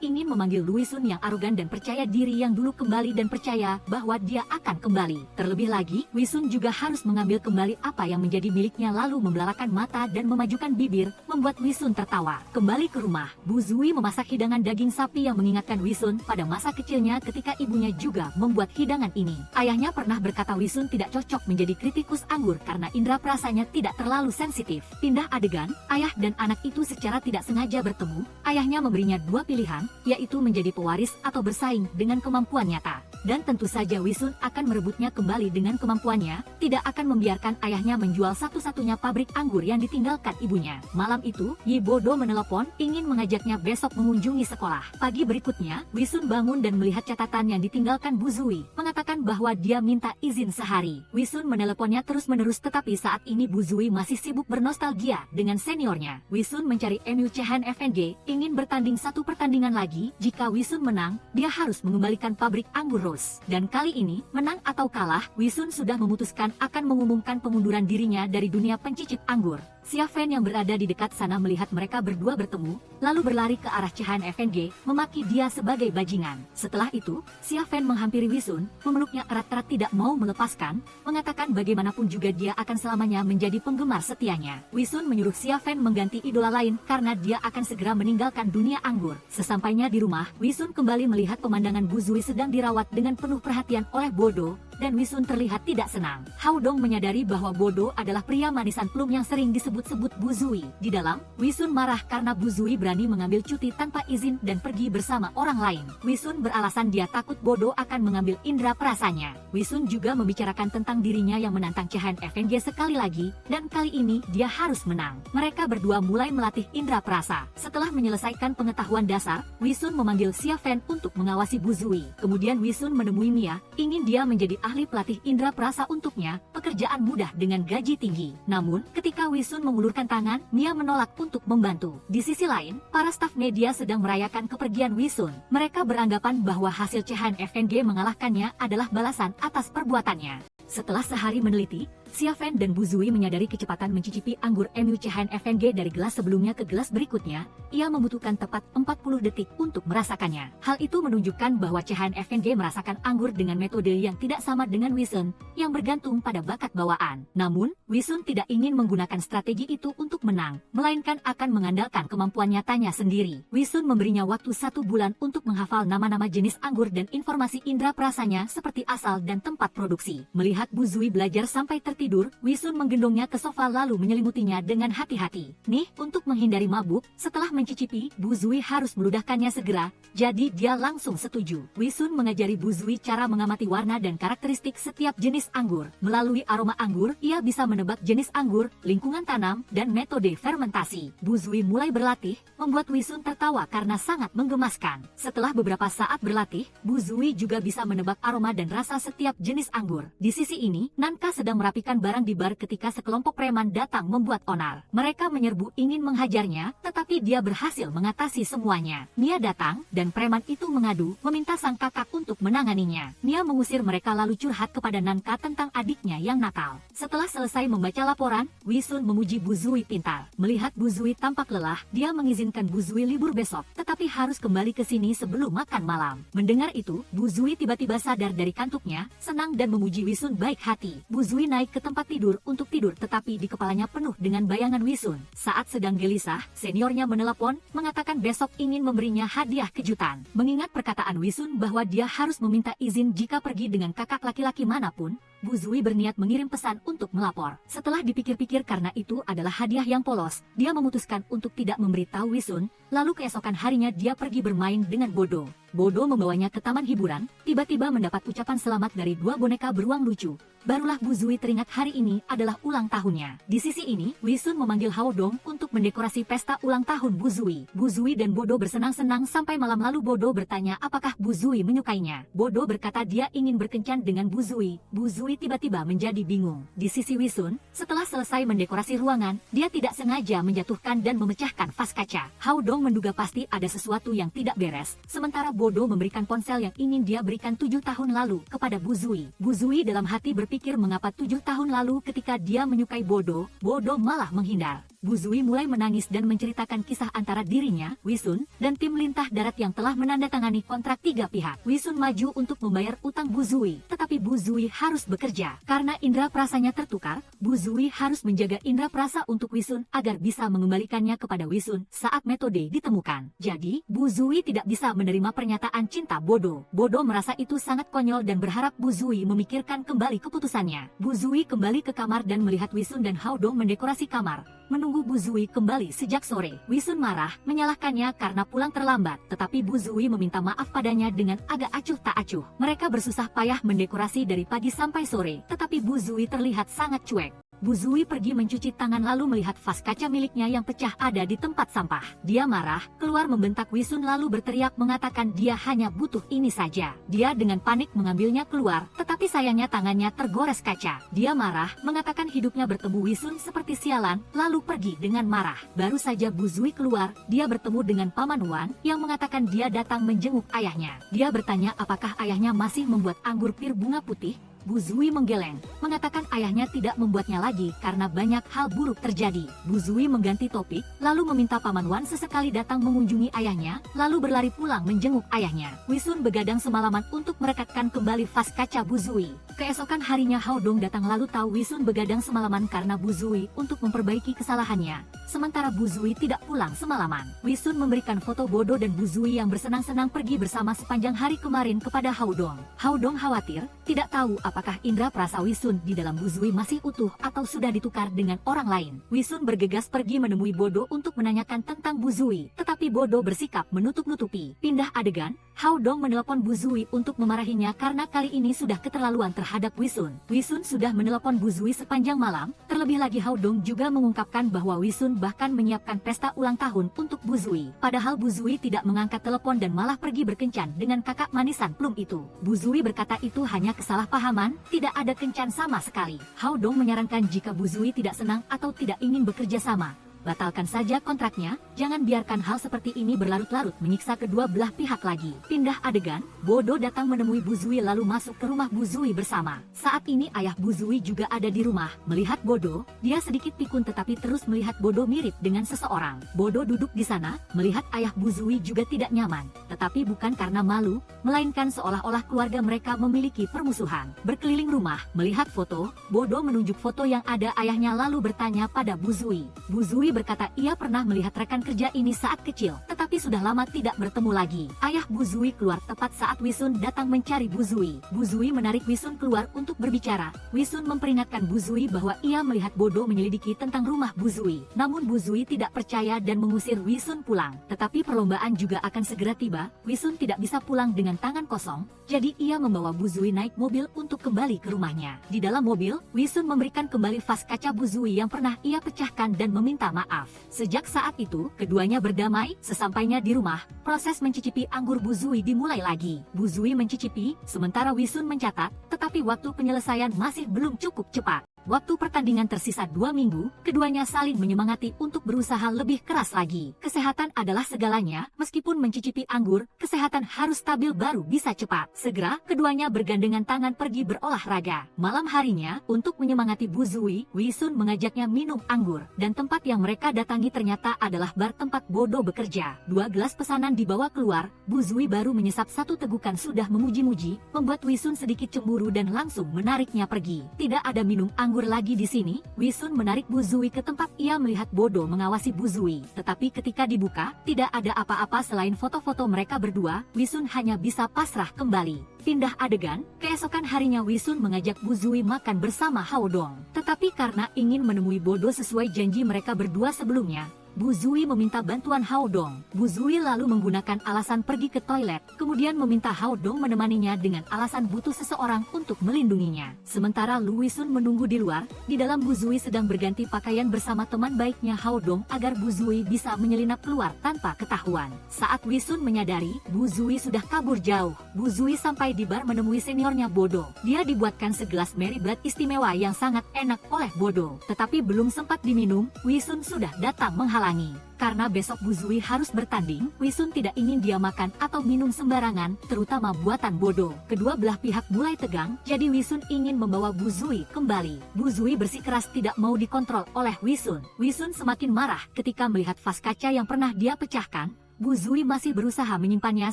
ingin memanggil Wisun yang arogan dan percaya diri yang dulu kembali dan percaya bahwa dia akan kembali. Terlebih lagi, Wisun juga harus mengambil kembali apa yang menjadi miliknya lalu membelalakan mata dan memajukan bibir, membuat Wisun tertawa. Kembali ke rumah, Bu Zui memasak hidangan daging sapi yang mengingatkan Wisun pada masa kecilnya ketika ibunya juga membuat hidangan ini. Ayahnya pernah berkata Wisun tidak cocok menjadi kritikus anggur karena indera perasanya tidak terlalu sensitif. Pindah adegan, ayah dan anak itu secara tidak sengaja bertemu. Ayahnya memberinya dua pilihan, yaitu menjadi pewaris atau bersaing dengan kemampuan nyata. Dan tentu saja Wisun akan merebutnya kembali dengan kemampuannya, tidak akan membiarkan ayahnya menjual satu-satunya pabrik anggur yang ditinggalkan ibunya. Malam itu, Yi Bodo menelepon, ingin mengajaknya besok mengunjungi sekolah. Pagi berikutnya, Wisun bangun dan melihat catatan yang ditinggalkan Bu Zui, mengatakan bahwa dia minta izin sehari. Wisun meneleponnya terus-menerus tetapi saat ini Bu Zui masih sibuk bernostalgia dengan seniornya. Wisun mencari MU Chehan FNG, ingin bertanding satu pertandingan lagi. Jika Wisun menang, dia harus mengembalikan pabrik anggur Rose. Dan kali ini, menang atau kalah, Wisun sudah memutuskan akan mengumumkan pengunduran dirinya dari dunia pencicip anggur. Xia Fan yang berada di dekat sana melihat mereka berdua bertemu, lalu berlari ke arah Chehan FNG, memaki dia sebagai bajingan. Setelah itu, Xia Fan menghampiri Wisun, memeluknya erat-erat tidak mau melepaskan, mengatakan bagaimanapun juga dia akan selamanya menjadi penggemar setianya. Wisun menyuruh Xia Fan mengganti idola lain karena dia akan segera meninggalkan dunia anggur. Sesampainya di rumah, Wisun kembali melihat pemandangan Bu Zui sedang dirawat dengan penuh perhatian oleh Bodo, dan Wisun terlihat tidak senang. Hao Dong menyadari bahwa Bodo adalah pria manisan plum yang sering disebut-sebut Bu Zui. Di dalam, Wisun marah karena Bu Zui berani mengambil cuti tanpa izin dan pergi bersama orang lain. Wisun beralasan dia takut Bodo akan mengambil indera perasanya. Wisun juga membicarakan tentang dirinya yang menantang Chehan FNG sekali lagi, dan kali ini dia harus menang. Mereka berdua mulai melatih indera perasa. Setelah menyelesaikan pengetahuan dasar, Wisun memanggil Xia Fan untuk mengawasi Bu Zui. Kemudian Wisun menemui Mia, ingin dia menjadi ahli pelatih indera perasa untuknya, pekerjaan mudah dengan gaji tinggi. Namun, ketika Wisun mengulurkan tangan, Mia menolak untuk membantu. Di sisi lain, para staf media sedang merayakan kepergian Wisun. Mereka beranggapan bahwa hasil Chehan FNG mengalahkannya adalah balasan atas perbuatannya. Setelah sehari meneliti, Xia Fan dan Bu Zui menyadari kecepatan mencicipi anggur MU Chehan FNG dari gelas sebelumnya ke gelas berikutnya. Ia membutuhkan tepat 40 detik untuk merasakannya. Hal itu menunjukkan bahwa Chehan FNG merasakan anggur dengan metode yang tidak sama dengan Wisun, yang bergantung pada bakat bawaan. Namun, Wisun tidak ingin menggunakan strategi itu untuk menang, melainkan akan mengandalkan kemampuan nyatanya sendiri. Wisun memberinya waktu 1 bulan untuk menghafal nama-nama jenis anggur dan informasi indera perasanya seperti asal dan tempat produksi. Melihat Bu Zui belajar sampai tertidur, Wisun menggendongnya ke sofa lalu menyelimutinya dengan hati-hati. Nih, untuk menghindari mabuk, setelah mencicipi, Bu Zui harus meludahkannya segera, jadi dia langsung setuju. Wisun mengajari Bu Zui cara mengamati warna dan karakteristik setiap jenis anggur. Melalui aroma anggur, ia bisa menebak jenis anggur, lingkungan tanam, dan metode fermentasi. Bu Zui mulai berlatih, membuat Wisun tertawa karena sangat menggemaskan. Setelah beberapa saat berlatih, Bu Zui juga bisa menebak aroma dan rasa setiap jenis anggur. Di sisi ini, Nanka sedang merapikan barang di bar ketika sekelompok preman datang membuat onar. Mereka menyerbu ingin menghajarnya, tetapi dia berhasil mengatasi semuanya. Mia datang, dan preman itu mengadu, meminta sang kakak untuk menanganinya. Mia mengusir mereka lalu curhat kepada Nanka tentang adiknya yang nakal. Setelah selesai membaca laporan, Wisun memuji Bu Zui pintar. Melihat Bu Zui tampak lelah, dia mengizinkan Bu Zui libur besok, tetapi harus kembali ke sini sebelum makan malam. Mendengar itu, Bu Zui tiba-tiba sadar dari kantuknya, senang dan memuji Wisun baik hati. Bu Zui naik ke ke tempat tidur untuk tidur tetapi di kepalanya penuh dengan bayangan Wisun. Saat sedang gelisah, seniornya menelepon, mengatakan besok ingin memberinya hadiah kejutan. Mengingat perkataan Wisun bahwa dia harus meminta izin jika pergi dengan kakak laki-laki manapun, Bu Zui berniat mengirim pesan untuk melapor. Setelah dipikir-pikir karena itu adalah hadiah yang polos, dia memutuskan untuk tidak memberitahu Wisun, lalu keesokan harinya dia pergi bermain dengan Bodo. Bodo membawanya ke taman hiburan, tiba-tiba mendapat ucapan selamat dari dua boneka beruang lucu. Barulah Bu Zui teringat hari ini adalah ulang tahunnya. Di sisi ini, Wisun memanggil Hao Dong untuk mendekorasi pesta ulang tahun Bu Zui. Bu Zui dan Bodo bersenang-senang sampai malam lalu Bodo bertanya apakah Bu Zui menyukainya. Bodo berkata dia ingin berkencan dengan Bu Zui. Bu Zui tiba-tiba menjadi bingung. Di sisi Wisun, setelah selesai mendekorasi ruangan, dia tidak sengaja menjatuhkan dan memecahkan vas kaca. Hao Dong menduga pasti ada sesuatu yang tidak beres, sementara Bodo memberikan ponsel yang ingin dia berikan 7 tahun lalu kepada Bu Zui. Bu Zui dalam hati berpikir mengapa 7 tahun lalu ketika dia menyukai Bodo, Bodo malah menghindar. Bu Zui mulai menangis dan menceritakan kisah antara dirinya, Wisun, dan tim lintah darat yang telah menandatangani kontrak 3 pihak. Wisun maju untuk membayar utang Bu Zui, tetapi Bu Zui harus bekerja. Karena indera perasanya tertukar, Bu Zui harus menjaga indera perasa untuk Wisun agar bisa mengembalikannya kepada Wisun saat metode ditemukan. Jadi, Bu Zui tidak bisa menerima pernyataan cinta Bodo. Bodo merasa itu sangat konyol dan berharap Bu Zui memikirkan kembali keputusannya. Bu Zui kembali ke kamar dan melihat Wisun dan Hao Dong mendekorasi kamar. Menunggu Bu Zui kembali sejak sore. Wisun marah, menyalahkannya karena pulang terlambat, tetapi Bu Zui meminta maaf padanya dengan agak acuh tak acuh. Mereka bersusah payah mendekorasi dari pagi sampai sore, tetapi Bu Zui terlihat sangat cuek. Bu Zui pergi mencuci tangan lalu melihat vas kaca miliknya yang pecah ada di tempat sampah. Dia marah, keluar membentak Wisun lalu berteriak mengatakan dia hanya butuh ini saja. Dia dengan panik mengambilnya keluar, tetapi sayangnya tangannya tergores kaca. Dia marah, mengatakan hidupnya bertemu Wisun seperti sialan, lalu pergi dengan marah. Baru saja Bu Zui keluar, dia bertemu dengan Paman Wan yang mengatakan dia datang menjenguk ayahnya. Dia bertanya apakah ayahnya masih membuat anggur pir bunga putih. Bu Zui menggeleng, mengatakan ayahnya tidak membuatnya lagi karena banyak hal buruk terjadi. Bu Zui mengganti topik, lalu meminta Paman Wan sesekali datang mengunjungi ayahnya, lalu berlari pulang menjenguk ayahnya. Wisun begadang semalaman untuk merekatkan kembali vas kaca Bu Zui. Keesokan harinya Hao Dong datang lalu tahu Wisun begadang semalaman karena Bu Zui untuk memperbaiki kesalahannya. Sementara Bu Zui tidak pulang semalaman. Wisun memberikan foto Bodo dan Bu Zui yang bersenang-senang pergi bersama sepanjang hari kemarin kepada Hao Dong. Hao Dong khawatir, tidak tahu apakah indera perasa Wisun di dalam Bu Zui masih utuh atau sudah ditukar dengan orang lain. Wisun bergegas pergi menemui Bodo untuk menanyakan tentang Bu Zui, tetapi Bodo bersikap menutup-nutupi. Pindah adegan, Hao Dong menelepon Bu Zui untuk memarahinya karena kali ini sudah keterlaluan terhadap Wisun. Wisun sudah menelepon Bu Zui sepanjang malam, terlebih lagi Hao Dong juga mengungkapkan bahwa Wisun bahkan menyiapkan pesta ulang tahun untuk Bu Zui. Padahal Bu Zui tidak mengangkat telepon dan malah pergi berkencan dengan kakak manisan Plum itu. Bu Zui berkata itu hanya kesalahpahaman, tidak ada kencan sama sekali. Hao Dong menyarankan jika Bu Zui tidak senang atau tidak ingin bekerja sama, batalkan saja kontraknya, jangan biarkan hal seperti ini berlarut-larut menyiksa kedua belah pihak lagi. Pindah adegan, Bodo datang menemui Bu Zui lalu masuk ke rumah Bu Zui bersama. Saat ini ayah Bu Zui juga ada di rumah. Melihat Bodo, dia sedikit pikun tetapi terus melihat Bodo mirip dengan seseorang. Bodo duduk di sana, melihat ayah Bu Zui juga tidak nyaman. Tetapi bukan karena malu, melainkan seolah-olah keluarga mereka memiliki permusuhan. Berkeliling rumah, melihat foto, Bodo menunjuk foto yang ada ayahnya lalu bertanya pada Bu Zui. Bu Zui berkata ia pernah melihat rekan kerja ini saat kecil, tetapi sudah lama tidak bertemu lagi. Ayah Bu Zui keluar tepat saat Wisun datang mencari Bu Zui. Bu Zui menarik Wisun keluar untuk berbicara. Wisun memperingatkan Bu Zui bahwa ia melihat Bodo menyelidiki tentang rumah Bu Zui. Namun Bu Zui tidak percaya dan mengusir Wisun pulang. Tetapi perlombaan juga akan segera tiba, Wisun tidak bisa pulang dengan tangan kosong, jadi ia membawa Bu Zui naik mobil untuk kembali ke rumahnya. Di dalam mobil, Wisun memberikan kembali vas kaca Bu Zui yang pernah ia pecahkan dan meminta maaf. Sejak saat itu, keduanya berdamai. Sesampainya di rumah, proses mencicipi anggur Bu Zui dimulai lagi. Bu Zui mencicipi, sementara Wisun mencatat, tetapi waktu penyelesaian masih belum cukup cepat. Waktu pertandingan tersisa 2 minggu, keduanya saling menyemangati untuk berusaha lebih keras lagi. Kesehatan adalah segalanya, meskipun mencicipi anggur, kesehatan harus stabil baru bisa cepat. Segera, keduanya bergandengan tangan pergi berolahraga. Malam harinya, untuk menyemangati Bu Zui, Wisun mengajaknya minum anggur, dan tempat yang mereka datangi ternyata adalah bar tempat Bodo bekerja. 2 gelas pesanan dibawa keluar, Bu Zui baru menyesap satu tegukan sudah memuji-muji, membuat Wisun sedikit cemburu dan langsung menariknya pergi. Tidak ada minum anggur anggur lagi di sini, Wisun menarik Bu Zui ke tempat ia melihat Bodo mengawasi Bu Zui. Tetapi ketika dibuka, tidak ada apa-apa selain foto-foto mereka berdua. Wisun hanya bisa pasrah kembali. Pindah adegan, keesokan harinya Wisun mengajak Bu Zui makan bersama Hao Dong. Tetapi karena ingin menemui Bodo sesuai janji mereka berdua sebelumnya, Bu Zui meminta bantuan Hao Dong. Bu Zui lalu menggunakan alasan pergi ke toilet, kemudian meminta Hao Dong menemaninya dengan alasan butuh seseorang untuk melindunginya. Sementara Lu Wisun menunggu di luar, di dalam Bu Zui sedang berganti pakaian bersama teman baiknya Hao Dong agar Bu Zui bisa menyelinap keluar tanpa ketahuan. Saat Wisun menyadari, Bu Zui sudah kabur jauh. Bu Zui sampai di bar menemui seniornya Bodo. Dia dibuatkan segelas Mary Blood istimewa yang sangat enak oleh Bodo. Tetapi belum sempat diminum, Wisun sudah datang menghalangi. Karena besok Bu Zui harus bertanding, Wisun tidak ingin dia makan atau minum sembarangan, terutama buatan Bodo. Kedua belah pihak mulai tegang, jadi Wisun ingin membawa Bu Zui kembali. Bu Zui bersikeras tidak mau dikontrol oleh Wisun. Wisun semakin marah ketika melihat vas kaca yang pernah dia pecahkan. Bu Zui masih berusaha menyimpannya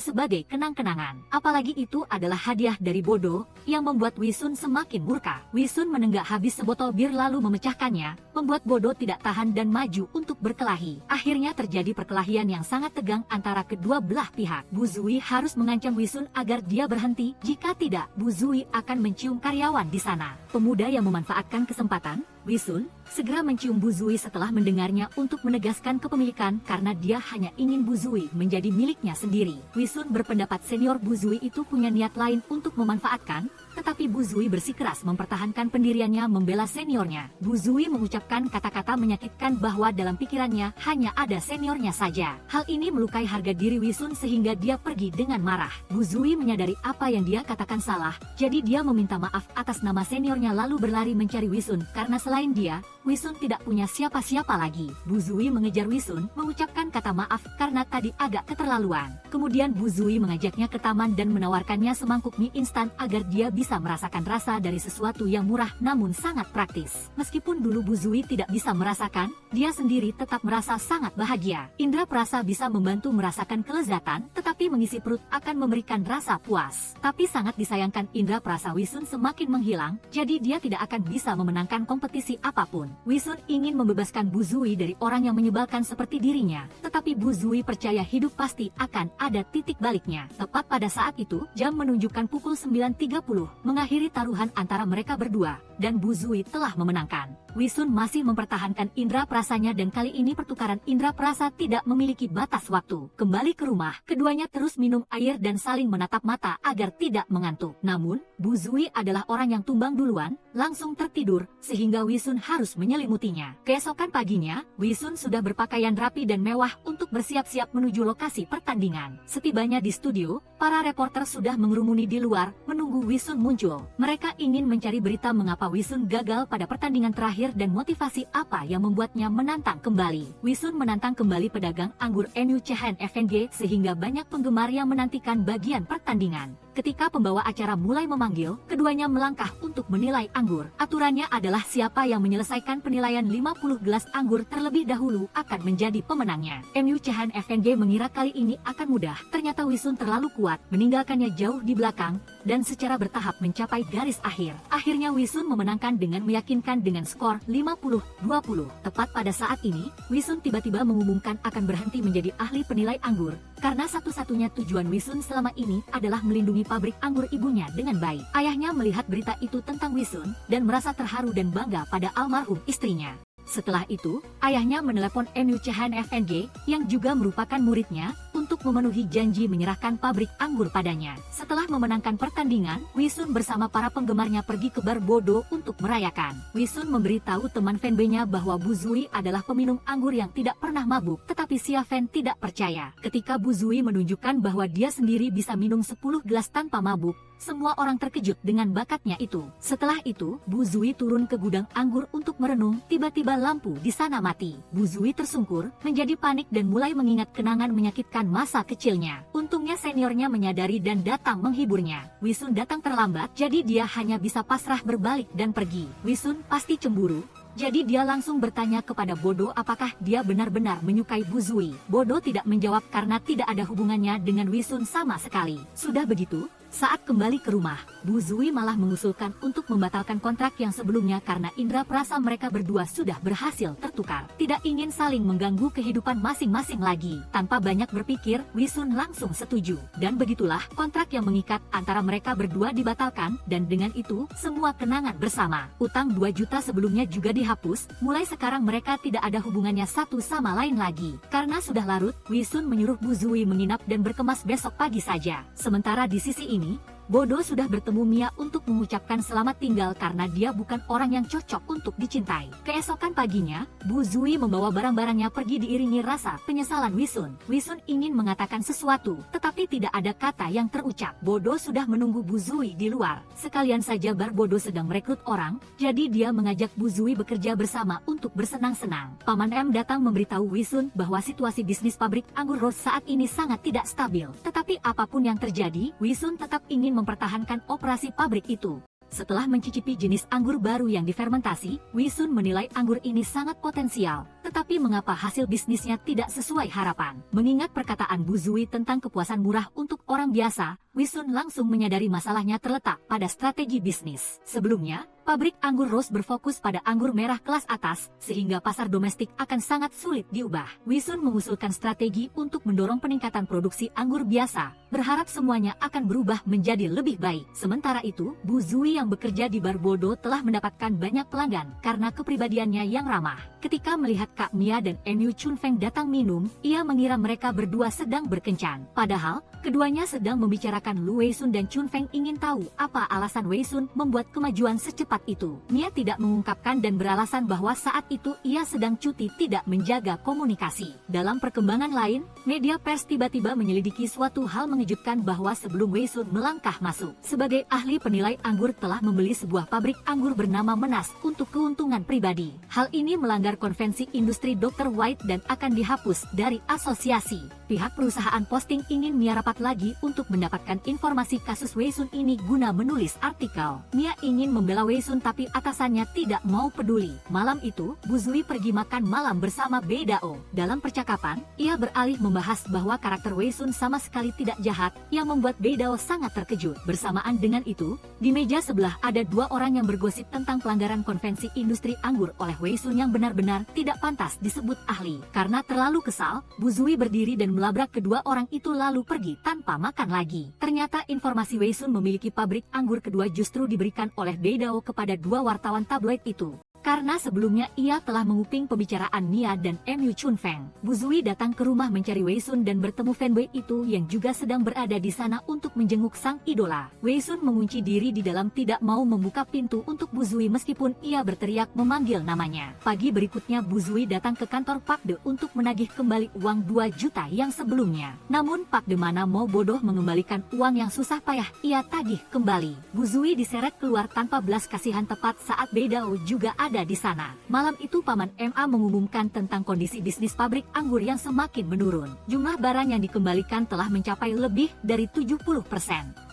sebagai kenang-kenangan. Apalagi itu adalah hadiah dari Bodo, yang membuat Wisun semakin murka. Wisun menenggak habis sebotol bir lalu memecahkannya, membuat Bodo tidak tahan dan maju untuk berkelahi. Akhirnya terjadi perkelahian yang sangat tegang antara kedua belah pihak. Bu Zui harus mengancam Wisun agar dia berhenti, jika tidak, Bu Zui akan mencium karyawan di sana. Pemuda yang memanfaatkan kesempatan, Wisun segera mencium Bu Zui setelah mendengarnya untuk menegaskan kepemilikan karena dia hanya ingin Bu Zui menjadi miliknya sendiri. Wisun berpendapat senior Bu Zui itu punya niat lain untuk memanfaatkan, tetapi Bu Zui bersikeras mempertahankan pendiriannya membela seniornya. Bu Zui mengucapkan kata-kata menyakitkan bahwa dalam pikirannya hanya ada seniornya saja. Hal ini melukai harga diri Wisun sehingga dia pergi dengan marah. Bu Zui menyadari apa yang dia katakan salah, jadi dia meminta maaf atas nama seniornya lalu berlari mencari Wisun karena selain dia, Wisun tidak punya siapa-siapa lagi. Bu Zui mengejar Wisun, mengucapkan kata maaf karena tadi agak keterlaluan. Kemudian Bu Zui mengajaknya ke taman dan menawarkannya semangkuk mie instan agar dia bisa merasakan rasa dari sesuatu yang murah namun sangat praktis. Meskipun dulu Bu Zui tidak bisa merasakan, dia sendiri tetap merasa sangat bahagia. Indra perasa bisa membantu merasakan kelezatan, tetapi mengisi perut akan memberikan rasa puas. Tapi sangat disayangkan indra perasa Wisun semakin menghilang, jadi dia tidak akan bisa memenangkan kompetisi apapun. Wisun ingin membebaskan Bu Zui dari orang yang menyebalkan seperti dirinya, tetapi Bu Zui percaya hidup pasti akan ada titik baliknya. Tepat pada saat itu, jam menunjukkan pukul 9.30, mengakhiri taruhan antara mereka berdua, dan Bu Zui telah memenangkan. Wisun masih mempertahankan indra perasanya dan kali ini pertukaran indra perasa tidak memiliki batas waktu. Kembali ke rumah, keduanya terus minum air dan saling menatap mata agar tidak mengantuk. Namun, Bu Zui adalah orang yang tumbang duluan, langsung tertidur, sehingga Wisun harus menyelimutinya. Keesokan paginya, Wisun sudah berpakaian rapi dan mewah untuk bersiap-siap menuju lokasi pertandingan. Setibanya di studio, para reporter sudah mengerumuni di luar, menunggu Wisun muncul. Mereka ingin mencari berita mengapa Wisun gagal pada pertandingan terakhir dan motivasi apa yang membuatnya menantang kembali. Wisun menantang kembali pedagang anggur MU Chehen FNG sehingga banyak penggemar yang menantikan bagian pertandingan. Ketika pembawa acara mulai memanggil, keduanya melangkah untuk menilai anggur. Aturannya adalah siapa yang menyelesaikan penilaian 50 gelas anggur terlebih dahulu akan menjadi pemenangnya. MU Chehen FNG mengira kali ini akan mudah, ternyata Wisun terlalu kuat, meninggalkannya jauh di belakang, dan secara bertahap mencapai garis akhir. Akhirnya Wisun memenangkan dengan meyakinkan dengan skor 50-20. Tepat pada saat ini, Wisun tiba-tiba mengumumkan akan berhenti menjadi ahli penilai anggur, karena satu-satunya tujuan Wisun selama ini adalah melindungi pabrik anggur ibunya dengan baik. Ayahnya melihat berita itu tentang Wisun, dan merasa terharu dan bangga pada almarhum istrinya. Setelah itu, ayahnya menelepon MU Chehen FNG, yang juga merupakan muridnya, untuk memenuhi janji menyerahkan pabrik anggur padanya. Setelah memenangkan pertandingan, Wisun bersama para penggemarnya pergi ke bar Bodo untuk merayakan. Wisun memberitahu teman fanbase-nya bahwa Bu Zui adalah peminum anggur yang tidak pernah mabuk, tetapi Xia Fan tidak percaya. Ketika Bu Zui menunjukkan bahwa dia sendiri bisa minum 10 gelas tanpa mabuk, semua orang terkejut dengan bakatnya itu. Setelah itu, Bu Zui turun ke gudang anggur untuk merenung, tiba-tiba lampu di sana mati. Bu Zui tersungkur, menjadi panik dan mulai mengingat kenangan menyakitkan masa kecilnya. Untungnya seniornya menyadari dan datang menghiburnya. Wisun datang terlambat, jadi dia hanya bisa pasrah berbalik dan pergi. Wisun pasti cemburu, jadi dia langsung bertanya kepada Bodo apakah dia benar-benar menyukai Bu Zui. Bodo tidak menjawab karena tidak ada hubungannya dengan Wisun sama sekali. Sudah begitu, Saat kembali ke rumah, Bu Zui malah mengusulkan untuk membatalkan kontrak yang sebelumnya karena indera perasa mereka berdua sudah berhasil tertukar. Tidak ingin saling mengganggu kehidupan masing-masing lagi. Tanpa banyak berpikir, Wee Sun langsung setuju. Dan begitulah kontrak yang mengikat antara mereka berdua dibatalkan, dan dengan itu, semua kenangan bersama. Utang 2 juta sebelumnya juga dihapus, mulai sekarang mereka tidak ada hubungannya satu sama lain lagi. Karena sudah larut, Wee Sun menyuruh Bu Zui menginap dan berkemas besok pagi saja. Sementara di sisi ini, Bodo sudah bertemu Mia untuk mengucapkan selamat tinggal karena dia bukan orang yang cocok untuk dicintai. Keesokan paginya, Bu Zui membawa barang-barangnya pergi diiringi rasa penyesalan Wee Sun. Wee Sun ingin mengatakan sesuatu, tetapi tidak ada kata yang terucap. Bodo sudah menunggu Bu Zui di luar. Sekalian saja Bar Bodo sedang merekrut orang, jadi dia mengajak Bu Zui bekerja bersama untuk bersenang-senang. Paman M datang memberitahu Wee Sun bahwa situasi bisnis pabrik anggur Rose saat ini sangat tidak stabil. Tetapi apapun yang terjadi, Wee Sun tetap ingin mempertahankan operasi pabrik itu. Setelah mencicipi jenis anggur baru yang difermentasi, Wee Sun menilai anggur ini sangat potensial. Tetapi mengapa hasil bisnisnya tidak sesuai harapan? Mengingat perkataan Bu Zui tentang kepuasan murah untuk orang biasa, Wee Sun langsung menyadari masalahnya terletak pada strategi bisnis. Sebelumnya, pabrik anggur Rose berfokus pada anggur merah kelas atas, sehingga pasar domestik akan sangat sulit diubah. Wee Sun mengusulkan strategi untuk mendorong peningkatan produksi anggur biasa, berharap semuanya akan berubah menjadi lebih baik. Sementara itu, Bu Zui yang bekerja di Bar Bodo telah mendapatkan banyak pelanggan karena kepribadiannya yang ramah. Ketika melihat Kak Mia dan Mu Chun Feng datang minum, ia mengira mereka berdua sedang berkencan. Padahal, keduanya sedang membicarakan Lu Wei Sun dan Chun Feng ingin tahu apa alasan Wei Sun membuat kemajuan secepat itu. Mia tidak mengungkapkan dan beralasan bahwa saat itu ia sedang cuti tidak menjaga komunikasi. Dalam perkembangan lain, media pers tiba-tiba menyelidiki suatu hal mengejutkan bahwa sebelum Wei Sun melangkah masuk sebagai ahli penilai anggur telah membeli sebuah pabrik anggur bernama Menas untuk keuntungan pribadi. Hal ini melanggar konvensi industri Dr. White dan akan dihapus dari asosiasi. Pihak perusahaan posting ingin Mia rapat lagi untuk mendapatkan informasi kasus Wei Sun ini guna menulis artikel. Mia ingin membela Wei Sun tapi atasannya tidak mau peduli. Malam itu, Bu Zui pergi makan malam bersama Beidao. Dalam percakapan, ia beralih membahas bahwa karakter Wei Sun sama sekali tidak jahat, yang membuat Beidao sangat terkejut. Bersamaan dengan itu, di meja sebelah ada 2 orang yang bergosip tentang pelanggaran konvensi industri anggur oleh Wei Sun yang benar-benar tidak pantas disebut ahli. Karena terlalu kesal, Bu Zui berdiri dan melabrak kedua orang itu lalu pergi tanpa makan lagi. Ternyata informasi Wei Sun memiliki pabrik anggur kedua justru diberikan oleh Beidao kepada 2 wartawan tabloid itu. Karena sebelumnya ia telah menguping pembicaraan Mia dan Mu Chun Feng. Bu Zui datang ke rumah mencari Wei Sun dan bertemu fanboy itu yang juga sedang berada di sana untuk menjenguk sang idola. Wei Sun mengunci diri di dalam tidak mau membuka pintu untuk Bu Zui meskipun ia berteriak memanggil namanya. Pagi berikutnya Bu Zui datang ke kantor Pak De untuk menagih kembali uang 2 juta yang sebelumnya. Namun Pak De mana mau bodoh mengembalikan uang yang susah payah ia tagih kembali. Bu Zui diseret keluar tanpa belas kasihan tepat saat Beidao juga ada di sana. Malam itu Paman MA mengumumkan tentang kondisi bisnis pabrik anggur yang semakin menurun. Jumlah barang yang dikembalikan telah mencapai lebih dari 70%.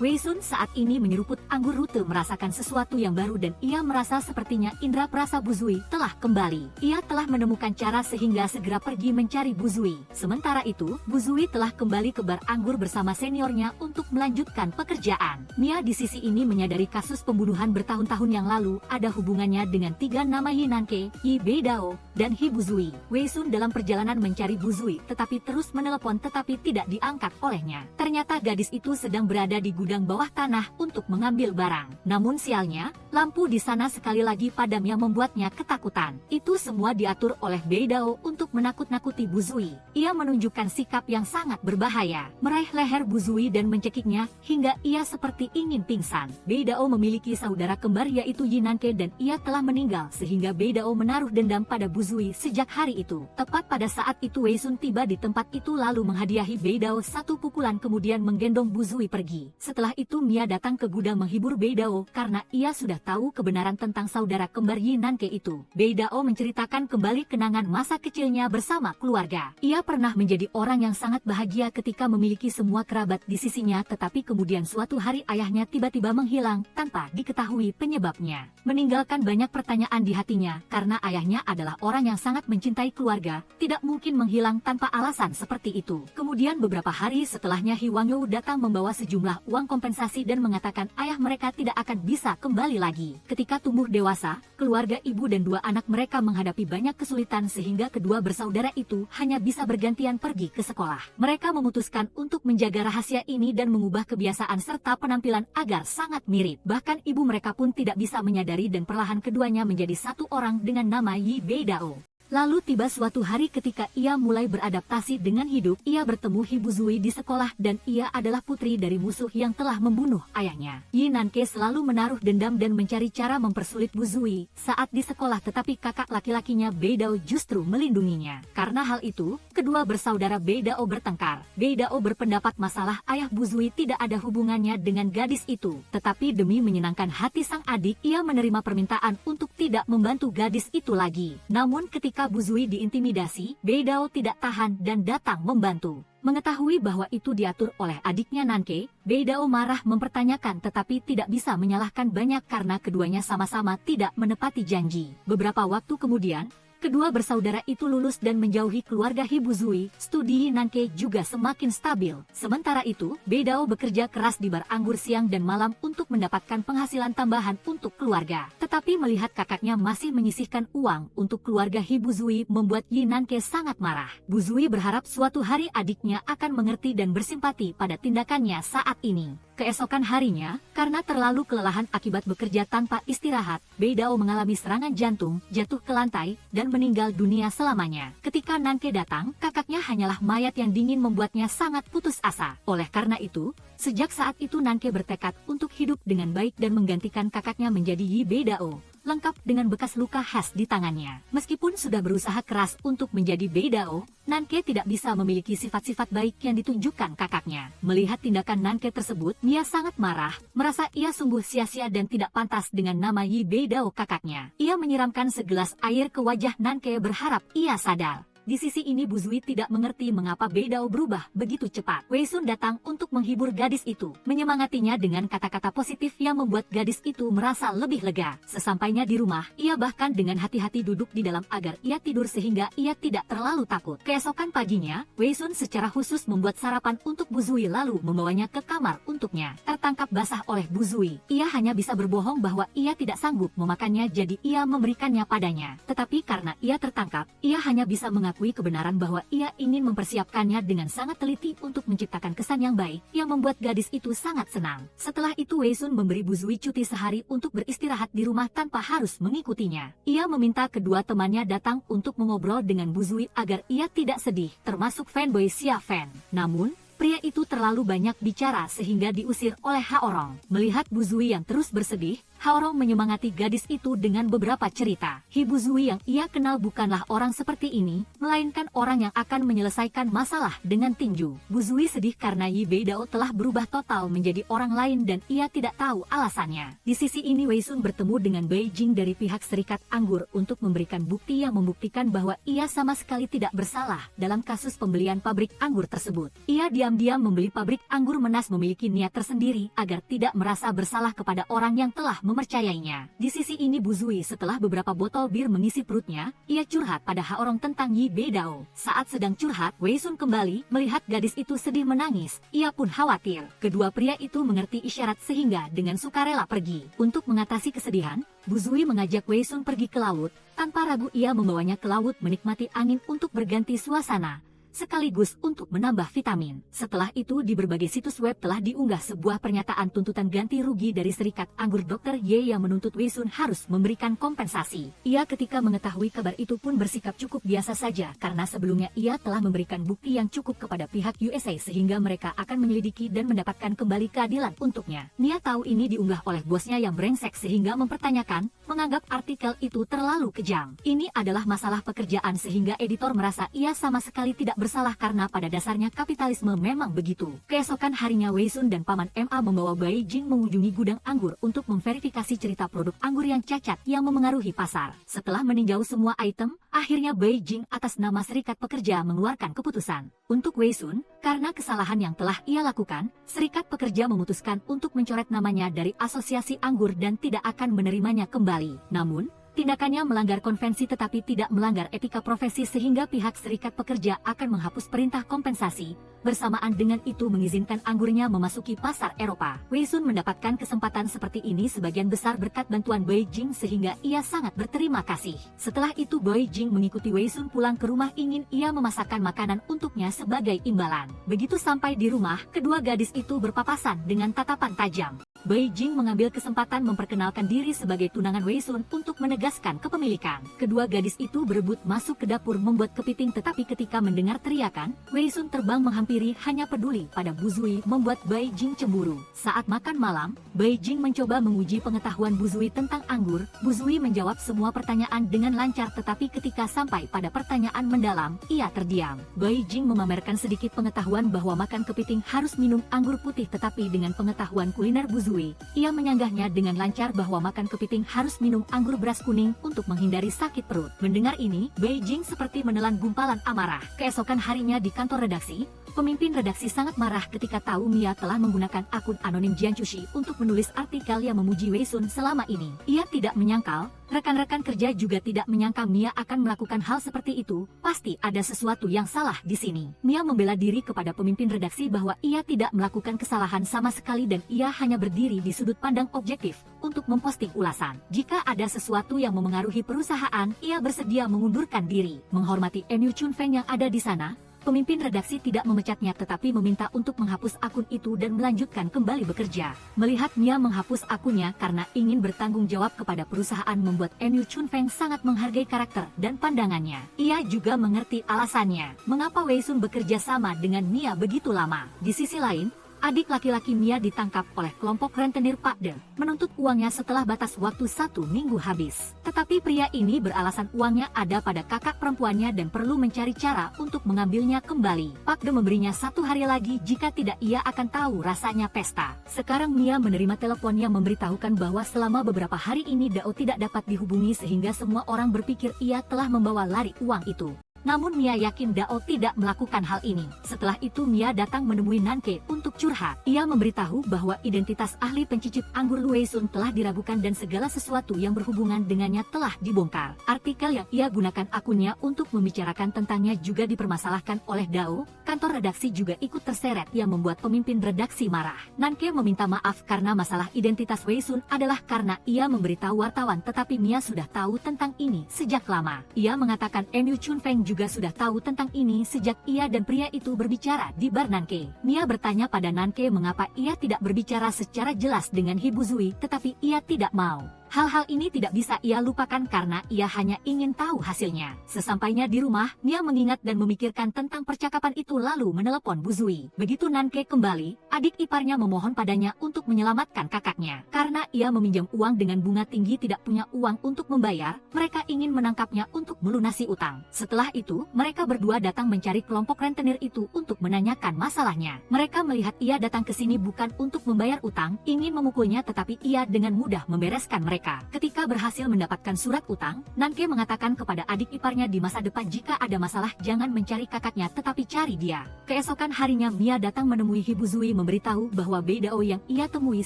Wei Sun saat ini menyeruput anggur rute merasakan sesuatu yang baru dan ia merasa sepertinya indera perasa Bu Zui telah kembali. Ia telah menemukan cara sehingga segera pergi mencari Bu Zui. Sementara itu, Bu Zui telah kembali ke bar anggur bersama seniornya untuk melanjutkan pekerjaan. Mia di sisi ini menyadari kasus pembunuhan bertahun-tahun yang lalu ada hubungannya dengan 3 nama Yi Nanke, Yi Beidao, dan Hi Bu Zui. Wei Sun dalam perjalanan mencari Bu Zui tetapi terus menelepon tetapi tidak diangkat olehnya. Ternyata gadis itu sedang berada di gudang bawah tanah untuk mengambil barang. Namun sialnya, lampu di sana sekali lagi padam yang membuatnya ketakutan. Itu semua diatur oleh Beidao untuk menakut-nakuti Bu Zui. Ia menunjukkan sikap yang sangat berbahaya, meraih leher Bu Zui dan mencekiknya hingga ia seperti ingin pingsan. Beidao memiliki saudara kembar yaitu Yi Nanke dan ia telah meninggal sehingga Beidao menaruh dendam pada Bu Zui sejak hari itu. Tepat pada saat itu Wei Sun tiba di tempat itu lalu menghadiahi Beidao 1 pukulan kemudian menggendong Bu Zui pergi. Setelah itu Mia datang ke gudang menghibur Beidao karena ia sudah tahu kebenaran tentang saudara kembar Yi Nanke itu. Beidao menceritakan kembali kenangan masa kecilnya bersama keluarga. Ia pernah menjadi orang yang sangat bahagia ketika memiliki semua kerabat di sisinya tetapi kemudian suatu hari ayahnya tiba-tiba menghilang tanpa diketahui penyebabnya. Meninggalkan banyak pertanyaan di di hatinya karena ayahnya adalah orang yang sangat mencintai keluarga, tidak mungkin menghilang tanpa alasan seperti itu. Kemudian beberapa hari setelahnya Hee Wang-yo datang membawa sejumlah uang kompensasi dan mengatakan ayah mereka tidak akan bisa kembali lagi. Ketika tumbuh dewasa, keluarga ibu dan dua anak mereka menghadapi banyak kesulitan sehingga kedua bersaudara itu hanya bisa bergantian pergi ke sekolah. Mereka memutuskan untuk menjaga rahasia ini dan mengubah kebiasaan serta penampilan agar sangat mirip. Bahkan ibu mereka pun tidak bisa menyadari dan perlahan keduanya menjadi satu orang dengan nama Yi Beidao. Lalu tiba suatu hari ketika ia mulai beradaptasi dengan hidup, ia bertemu Hee Buzui di sekolah dan ia adalah putri dari musuh yang telah membunuh ayahnya. Yi Nanke selalu menaruh dendam dan mencari cara mempersulit Buzui saat di sekolah, tetapi kakak laki-lakinya Beidao justru melindunginya. Karena hal itu, kedua bersaudara Beidao bertengkar. Beidao berpendapat masalah ayah Buzui tidak ada hubungannya dengan gadis itu, tetapi demi menyenangkan hati sang adik, ia menerima permintaan untuk tidak membantu gadis itu lagi. Namun ketika Buzui diintimidasi, Beidao tidak tahan dan datang membantu. Mengetahui bahwa itu diatur oleh adiknya Nanke, Beidao marah mempertanyakan tetapi tidak bisa menyalahkan banyak karena keduanya sama-sama tidak menepati janji. Beberapa waktu kemudian, kedua bersaudara itu lulus dan menjauhi keluarga Hee Buzui. Studi Nanke juga semakin stabil. Sementara itu, Beidao bekerja keras di bar anggur siang dan malam untuk mendapatkan penghasilan tambahan untuk keluarga. Tetapi melihat kakaknya masih menyisihkan uang untuk keluarga Hee Buzui membuat Yi Nanke sangat marah. Buzui berharap suatu hari adiknya akan mengerti dan bersimpati pada tindakannya saat ini. Keesokan harinya, karena terlalu kelelahan akibat bekerja tanpa istirahat, Beidao mengalami serangan jantung, jatuh ke lantai, dan meninggal dunia selamanya. Ketika Nanke datang, kakaknya hanyalah mayat yang dingin membuatnya sangat putus asa. Oleh karena itu, sejak saat itu Nanke bertekad untuk hidup dengan baik dan menggantikan kakaknya menjadi Yi Beidao, lengkap dengan bekas luka khas di tangannya. Meskipun sudah berusaha keras untuk menjadi Beidao, Nanke tidak bisa memiliki sifat-sifat baik yang ditunjukkan kakaknya. Melihat tindakan Nanke tersebut, Nia sangat marah, merasa ia sungguh sia-sia dan tidak pantas dengan nama Yi Beidao kakaknya. Ia menyiramkan segelas air ke wajah Nanke berharap ia sadar. Di sisi ini Buzui tidak mengerti mengapa Beidao berubah begitu cepat. Wei Sun datang untuk menghibur gadis itu, menyemangatinya dengan kata-kata positif yang membuat gadis itu merasa lebih lega. Sesampainya di rumah, ia bahkan dengan hati-hati duduk di dalam agar ia tidur sehingga ia tidak terlalu takut. Keesokan paginya, Wei Sun secara khusus membuat sarapan untuk Buzui lalu membawanya ke kamar untuknya. Tertangkap basah oleh Buzui, ia hanya bisa berbohong bahwa ia tidak sanggup memakannya jadi ia memberikannya padanya. Tetapi karena ia tertangkap, ia hanya bisa mengakui kebenaran bahwa ia ingin mempersiapkannya dengan sangat teliti untuk menciptakan kesan yang baik yang membuat gadis itu sangat senang. Setelah itu Wei Sun memberi Buzui cuti sehari untuk beristirahat di rumah tanpa harus mengikutinya. Ia meminta kedua temannya datang untuk mengobrol dengan Buzui agar ia tidak sedih, termasuk fanboy Xia Fan. Namun, pria itu terlalu banyak bicara sehingga diusir oleh Haorong. Melihat Buzui yang terus bersedih, Haorong menyemangati gadis itu dengan beberapa cerita. Hee Buzui yang ia kenal bukanlah orang seperti ini, melainkan orang yang akan menyelesaikan masalah dengan tinju. Buzui sedih karena Yi Beidao telah berubah total menjadi orang lain dan ia tidak tahu alasannya. Di sisi ini Wei Sun bertemu dengan Beijing dari pihak Serikat Anggur untuk memberikan bukti yang membuktikan bahwa ia sama sekali tidak bersalah dalam kasus pembelian pabrik anggur tersebut. Ia diam-diam membeli pabrik anggur Menas memiliki niat tersendiri agar tidak merasa bersalah kepada orang yang telah mempercayainya. Di sisi ini Buzui setelah beberapa botol bir mengisi perutnya, ia curhat pada Haorong tentang Yi Beidao. Saat sedang curhat, Wei Sun kembali melihat gadis itu sedih menangis. Ia pun khawatir. Kedua pria itu mengerti isyarat sehingga dengan sukarela pergi. Untuk mengatasi kesedihan, Buzui mengajak Wei Sun pergi ke laut. Tanpa ragu ia membawanya ke laut menikmati angin untuk berganti suasana, sekaligus untuk menambah vitamin. Setelah itu di berbagai situs web telah diunggah sebuah pernyataan tuntutan ganti rugi dari Serikat Anggur Dr. Ye yang menuntut Wei Sun harus memberikan kompensasi. Ia ketika mengetahui kabar itu pun bersikap cukup biasa saja karena sebelumnya ia telah memberikan bukti yang cukup kepada pihak USA sehingga mereka akan menyelidiki dan mendapatkan kembali keadilan untuknya. Nia tahu ini diunggah oleh bosnya yang brengsek sehingga mempertanyakan, menganggap artikel itu terlalu kejam. Ini adalah masalah pekerjaan sehingga editor merasa ia sama sekali tidak bersalah karena pada dasarnya kapitalisme memang begitu. Keesokan harinya Wei Sun dan Paman MA membawa Beijing mengunjungi gudang anggur untuk memverifikasi cerita produk anggur yang cacat yang memengaruhi pasar. Setelah meninjau semua item, akhirnya Beijing atas nama Serikat Pekerja mengeluarkan keputusan. Untuk Wei Sun, karena kesalahan yang telah ia lakukan, Serikat Pekerja memutuskan untuk mencoret namanya dari Asosiasi Anggur dan tidak akan menerimanya kembali. Namun, Tindakannya melanggar konvensi tetapi tidak melanggar etika profesi sehingga pihak serikat pekerja akan menghapus perintah kompensasi. Bersamaan dengan itu mengizinkan anggurnya memasuki pasar Eropa. Wei Sun mendapatkan kesempatan seperti ini sebagian besar berkat bantuan Beijing sehingga ia sangat berterima kasih. Setelah itu Beijing mengikuti Wei Sun pulang ke rumah ingin ia memasakkan makanan untuknya sebagai imbalan. Begitu sampai di rumah, kedua gadis itu berpapasan dengan tatapan tajam. Beijing mengambil kesempatan memperkenalkan diri sebagai tunangan Wei Sun untuk menegaskan kepemilikan. Kedua gadis itu berebut masuk ke dapur membuat kepiting tetapi ketika mendengar teriakan, Wei Sun terbang menghampiri hanya peduli pada Bu Zui membuat Beijing cemburu. Saat makan malam, Beijing mencoba menguji pengetahuan Bu Zui tentang anggur. Bu Zui menjawab semua pertanyaan dengan lancar tetapi ketika sampai pada pertanyaan mendalam, ia terdiam. Beijing memamerkan sedikit pengetahuan bahwa makan kepiting harus minum anggur putih tetapi dengan pengetahuan kuliner Bu Zui, ia menyanggahnya dengan lancar bahwa makan kepiting harus minum anggur beras kuning untuk menghindari sakit perut. Mendengar ini, Beijing seperti menelan gumpalan amarah. Keesokan harinya di kantor redaksi, pemimpin redaksi sangat marah ketika tahu Mia telah menggunakan akun anonim Jianchushi untuk menulis artikel yang memuji Wei Sun selama ini. Ia tidak menyangkal, rekan-rekan kerja juga tidak menyangka Mia akan melakukan hal seperti itu. Pasti ada sesuatu yang salah di sini. Mia membela diri kepada pemimpin redaksi bahwa ia tidak melakukan kesalahan sama sekali dan ia hanya berdiri di sudut pandang objektif untuk memposting ulasan. Jika ada sesuatu yang memengaruhi perusahaan, ia bersedia mengundurkan diri. Menghormati Enyu Chunfeng yang ada di sana, pemimpin redaksi tidak memecatnya tetapi meminta untuk menghapus akun itu dan melanjutkan kembali bekerja. Melihat Mia menghapus akunnya karena ingin bertanggung jawab kepada perusahaan membuat Enyu Chunfeng sangat menghargai karakter dan pandangannya. Ia juga mengerti alasannya mengapa Wei Sun bekerja sama dengan Mia begitu lama. Di sisi lain, adik laki-laki Mia ditangkap oleh kelompok rentenir Pak De, menuntut uangnya setelah batas waktu 1 minggu habis. Tetapi pria ini beralasan uangnya ada pada kakak perempuannya dan perlu mencari cara untuk mengambilnya kembali. Pak De memberinya 1 hari lagi jika tidak ia akan tahu rasanya pesta. Sekarang Mia menerima telepon yang memberitahukan bahwa selama beberapa hari ini Dao tidak dapat dihubungi sehingga semua orang berpikir ia telah membawa lari uang itu. Namun Mia yakin Dao tidak melakukan hal ini. Setelah itu Mia datang menemui Nanke untuk curhat. Ia memberitahu bahwa identitas ahli pencicip anggur Wei Sun telah diragukan dan segala sesuatu yang berhubungan dengannya telah dibongkar. Artikel yang ia gunakan akunnya untuk membicarakan tentangnya juga dipermasalahkan oleh Dao. Kantor redaksi juga ikut terseret yang membuat pemimpin redaksi marah. Nanke meminta maaf karena masalah identitas Wei Sun adalah karena ia memberitahu wartawan tetapi Mia sudah tahu tentang ini sejak lama. Ia mengatakan Enyu Chunfeng juga sudah tahu tentang ini sejak ia dan pria itu berbicara di bar Nanke. Mia bertanya pada Nanke mengapa ia tidak berbicara secara jelas dengan Hibu Zui tetapi ia tidak mau. Hal-hal ini tidak bisa ia lupakan karena ia hanya ingin tahu hasilnya. Sesampainya di rumah, Mia mengingat dan memikirkan tentang percakapan itu lalu menelepon Bu Zui. Begitu Nanke kembali, adik iparnya memohon padanya untuk menyelamatkan kakaknya. Karena ia meminjam uang dengan bunga tinggi tidak punya uang untuk membayar, mereka ingin menangkapnya untuk melunasi utang. Setelah itu, mereka berdua datang mencari kelompok rentenir itu untuk menanyakan masalahnya. Mereka melihat ia datang ke sini bukan untuk membayar utang, ingin memukulnya tetapi ia dengan mudah membereskan mereka. Ketika berhasil mendapatkan surat utang, Nanke mengatakan kepada adik iparnya di masa depan jika ada masalah jangan mencari kakaknya tetapi cari dia. Keesokan harinya Mia datang menemui Hibu Zui memberitahu bahwa Beidao yang ia temui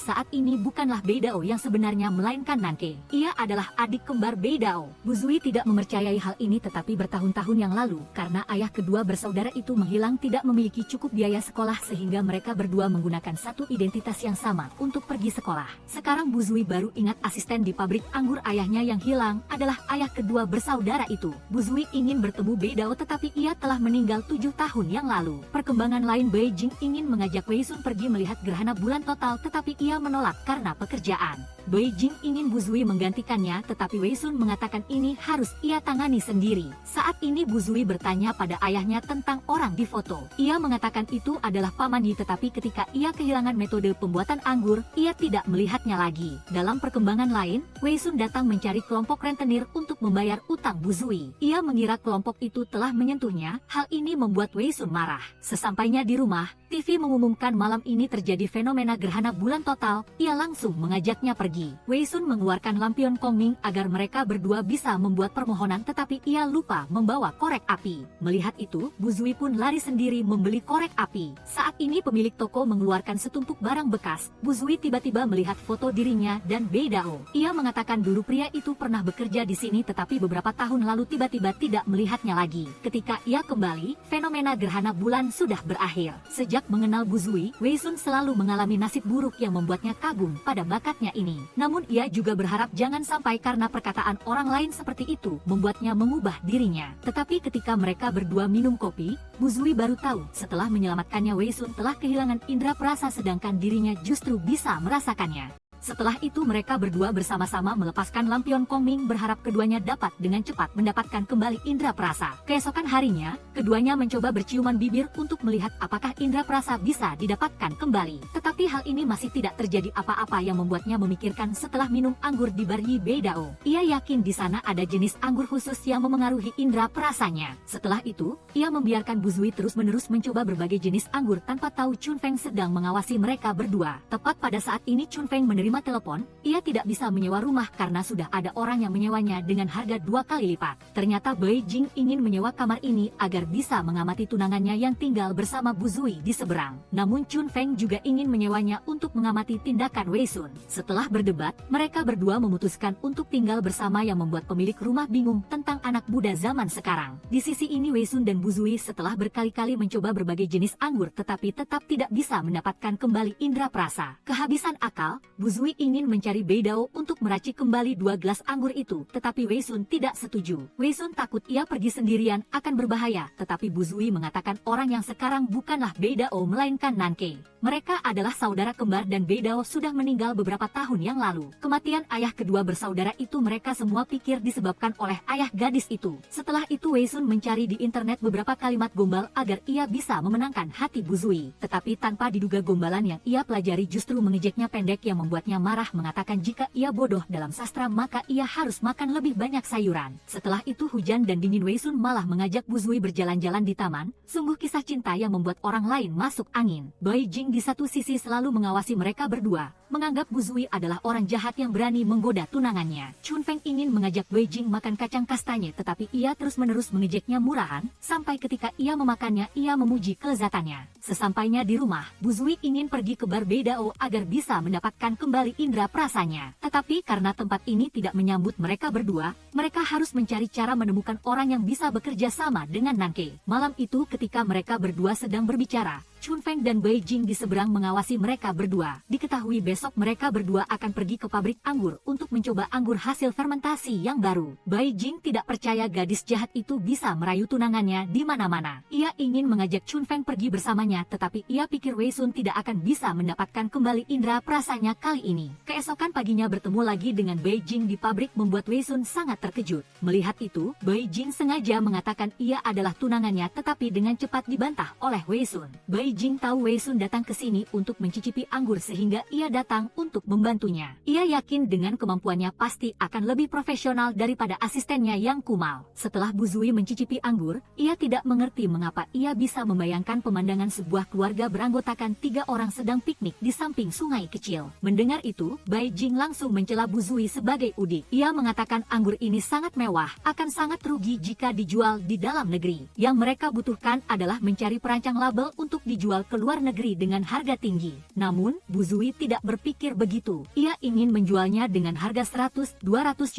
saat ini bukanlah Beidao yang sebenarnya melainkan Nanke. Ia adalah adik kembar Beidao. Bu Zui tidak mempercayai hal ini tetapi bertahun-tahun yang lalu karena ayah kedua bersaudara itu menghilang tidak memiliki cukup biaya sekolah sehingga mereka berdua menggunakan satu identitas yang sama untuk pergi sekolah. Sekarang Bu Zui baru ingat asisten di pabrik anggur ayahnya yang hilang adalah ayah kedua bersaudara itu. Bu Zui ingin bertemu Beidao tetapi ia telah meninggal 7 tahun yang lalu. Perkembangan lain, Beijing ingin mengajak Wei Sun pergi melihat gerhana bulan total tetapi ia menolak karena pekerjaan. Beijing ingin Bu Zui menggantikannya tetapi Wei Sun mengatakan ini harus ia tangani sendiri. Saat ini Bu Zui bertanya pada ayahnya tentang orang di foto. Ia mengatakan itu adalah Paman Yi tetapi ketika ia kehilangan metode pembuatan anggur, ia tidak melihatnya lagi. Dalam perkembangan lain, Wei Sun datang mencari kelompok rentenir untuk membayar utang Bu Zui. Ia mengira kelompok itu telah menyentuhnya, hal ini membuat Wei Sun marah. Sesampainya di rumah, TV mengumumkan malam ini terjadi fenomena gerhana bulan total, ia langsung mengajaknya pergi. Wei Sun mengeluarkan lampion Kongming agar mereka berdua bisa membuat permohonan tetapi ia lupa membawa korek api. Melihat itu, Bu Zui pun lari sendiri membeli korek api. Saat ini pemilik toko mengeluarkan setumpuk barang bekas, Bu Zui tiba-tiba melihat foto dirinya dan Beidao. Ia Ia mengatakan dulu pria itu pernah bekerja di sini tetapi beberapa tahun lalu tiba-tiba tidak melihatnya lagi. Ketika ia kembali, fenomena gerhana bulan sudah berakhir. Sejak mengenal Bu Zui, Wei Sun selalu mengalami nasib buruk yang membuatnya kagum pada bakatnya ini. Namun ia juga berharap jangan sampai karena perkataan orang lain seperti itu membuatnya mengubah dirinya. Tetapi ketika mereka berdua minum kopi, Bu Zui baru tahu setelah menyelamatkannya Wei Sun telah kehilangan indera perasa sedangkan dirinya justru bisa merasakannya. Setelah itu mereka berdua bersama-sama melepaskan lampion Kongming berharap keduanya dapat dengan cepat mendapatkan kembali indera perasa. Keesokan harinya, keduanya mencoba berciuman bibir untuk melihat apakah indera perasa bisa didapatkan kembali. Tetapi hal ini masih tidak terjadi apa-apa yang membuatnya memikirkan setelah minum anggur di bar Yi Beidao. Ia yakin di sana ada jenis anggur khusus yang memengaruhi indera perasanya. Setelah itu, ia membiarkan Bu Zui terus-menerus mencoba berbagai jenis anggur tanpa tahu Chun Feng sedang mengawasi mereka berdua. Tepat pada saat ini Chun Feng menerima telepon, ia tidak bisa menyewa rumah karena sudah ada orang yang menyewanya dengan harga 2 kali lipat. Ternyata Bai Jing ingin menyewa kamar ini agar bisa mengamati tunangannya yang tinggal bersama Bu Zui di seberang. Namun Chun Feng juga ingin menyewanya untuk mengamati tindakan Wei Sun. Setelah berdebat, mereka berdua memutuskan untuk tinggal bersama yang membuat pemilik rumah bingung tentang anak muda zaman sekarang. Di sisi ini Wei Sun dan Bu Zui setelah berkali-kali mencoba berbagai jenis anggur tetapi tetap tidak bisa mendapatkan kembali indera perasa. Kehabisan akal, Bu Zui ingin mencari Beidao untuk meracik kembali 2 gelas anggur itu, tetapi Wei Sun tidak setuju. Wei Sun takut ia pergi sendirian akan berbahaya, tetapi Bu Zui mengatakan orang yang sekarang bukanlah Beidao melainkan Nanke. Mereka adalah saudara kembar dan Beidao sudah meninggal beberapa tahun yang lalu. Kematian ayah kedua bersaudara itu mereka semua pikir disebabkan oleh ayah gadis itu. Setelah itu Wei Sun mencari di internet beberapa kalimat gombal agar ia bisa memenangkan hati Bu Zui. Tetapi tanpa diduga gombalan yang ia pelajari justru mengejeknya pendek yang membuatnya marah mengatakan jika ia bodoh dalam sastra maka ia harus makan lebih banyak sayuran. Setelah itu hujan dan dingin Wei Sun malah mengajak Bu Zui berjalan-jalan di taman. Sungguh kisah cinta yang membuat orang lain masuk angin. Bai Jing di satu sisi selalu mengawasi mereka berdua, menganggap Bu Zui adalah orang jahat yang berani menggoda tunangannya. Chun Feng ingin mengajak Bai Jing makan kacang kastanye tetapi ia terus-menerus mengejeknya murahan, sampai ketika ia memakannya ia memuji kelezatannya. Sesampainya di rumah, Bu Zui ingin pergi ke bar Beidao agar bisa mendapatkan kembali indera perasanya. Tetapi karena tempat ini tidak menyambut mereka berdua, mereka harus mencari cara menemukan orang yang bisa bekerja sama dengan Nanke. Malam itu ketika mereka berdua sedang berbicara, Chun Feng dan Bai Jing di seberang mengawasi mereka berdua. Diketahui besok mereka berdua akan pergi ke pabrik anggur untuk mencoba anggur hasil fermentasi yang baru. Bai Jing tidak percaya gadis jahat itu bisa merayu tunangannya di mana-mana. Ia ingin mengajak Chun Feng pergi bersamanya tetapi ia pikir Wei Sun tidak akan bisa mendapatkan kembali indera perasanya kali ini. Keesokan paginya bertemu lagi dengan Bai Jing di pabrik membuat Wei Sun sangat terkejut. Melihat itu, Bai Jing sengaja mengatakan ia adalah tunangannya tetapi dengan cepat dibantah oleh Wei Sun. Bai Jing tahu Wei Sun datang ke sini untuk mencicipi anggur sehingga ia datang untuk membantunya. Ia yakin dengan kemampuannya pasti akan lebih profesional daripada asistennya yang kumal. Setelah Bu Zui mencicipi anggur, ia tidak mengerti mengapa ia bisa membayangkan pemandangan sebuah keluarga beranggotakan 3 orang sedang piknik di samping sungai kecil. Mendengar itu, Bai Jing langsung mencela Bu Zui sebagai udik. Ia mengatakan anggur ini sangat mewah, akan sangat rugi jika dijual di dalam negeri. Yang mereka butuhkan adalah mencari perancang label untuk dijual ke luar negeri dengan harga tinggi. Namun, Bu Zui tidak berpikir begitu. Ia ingin menjualnya dengan harga 100-200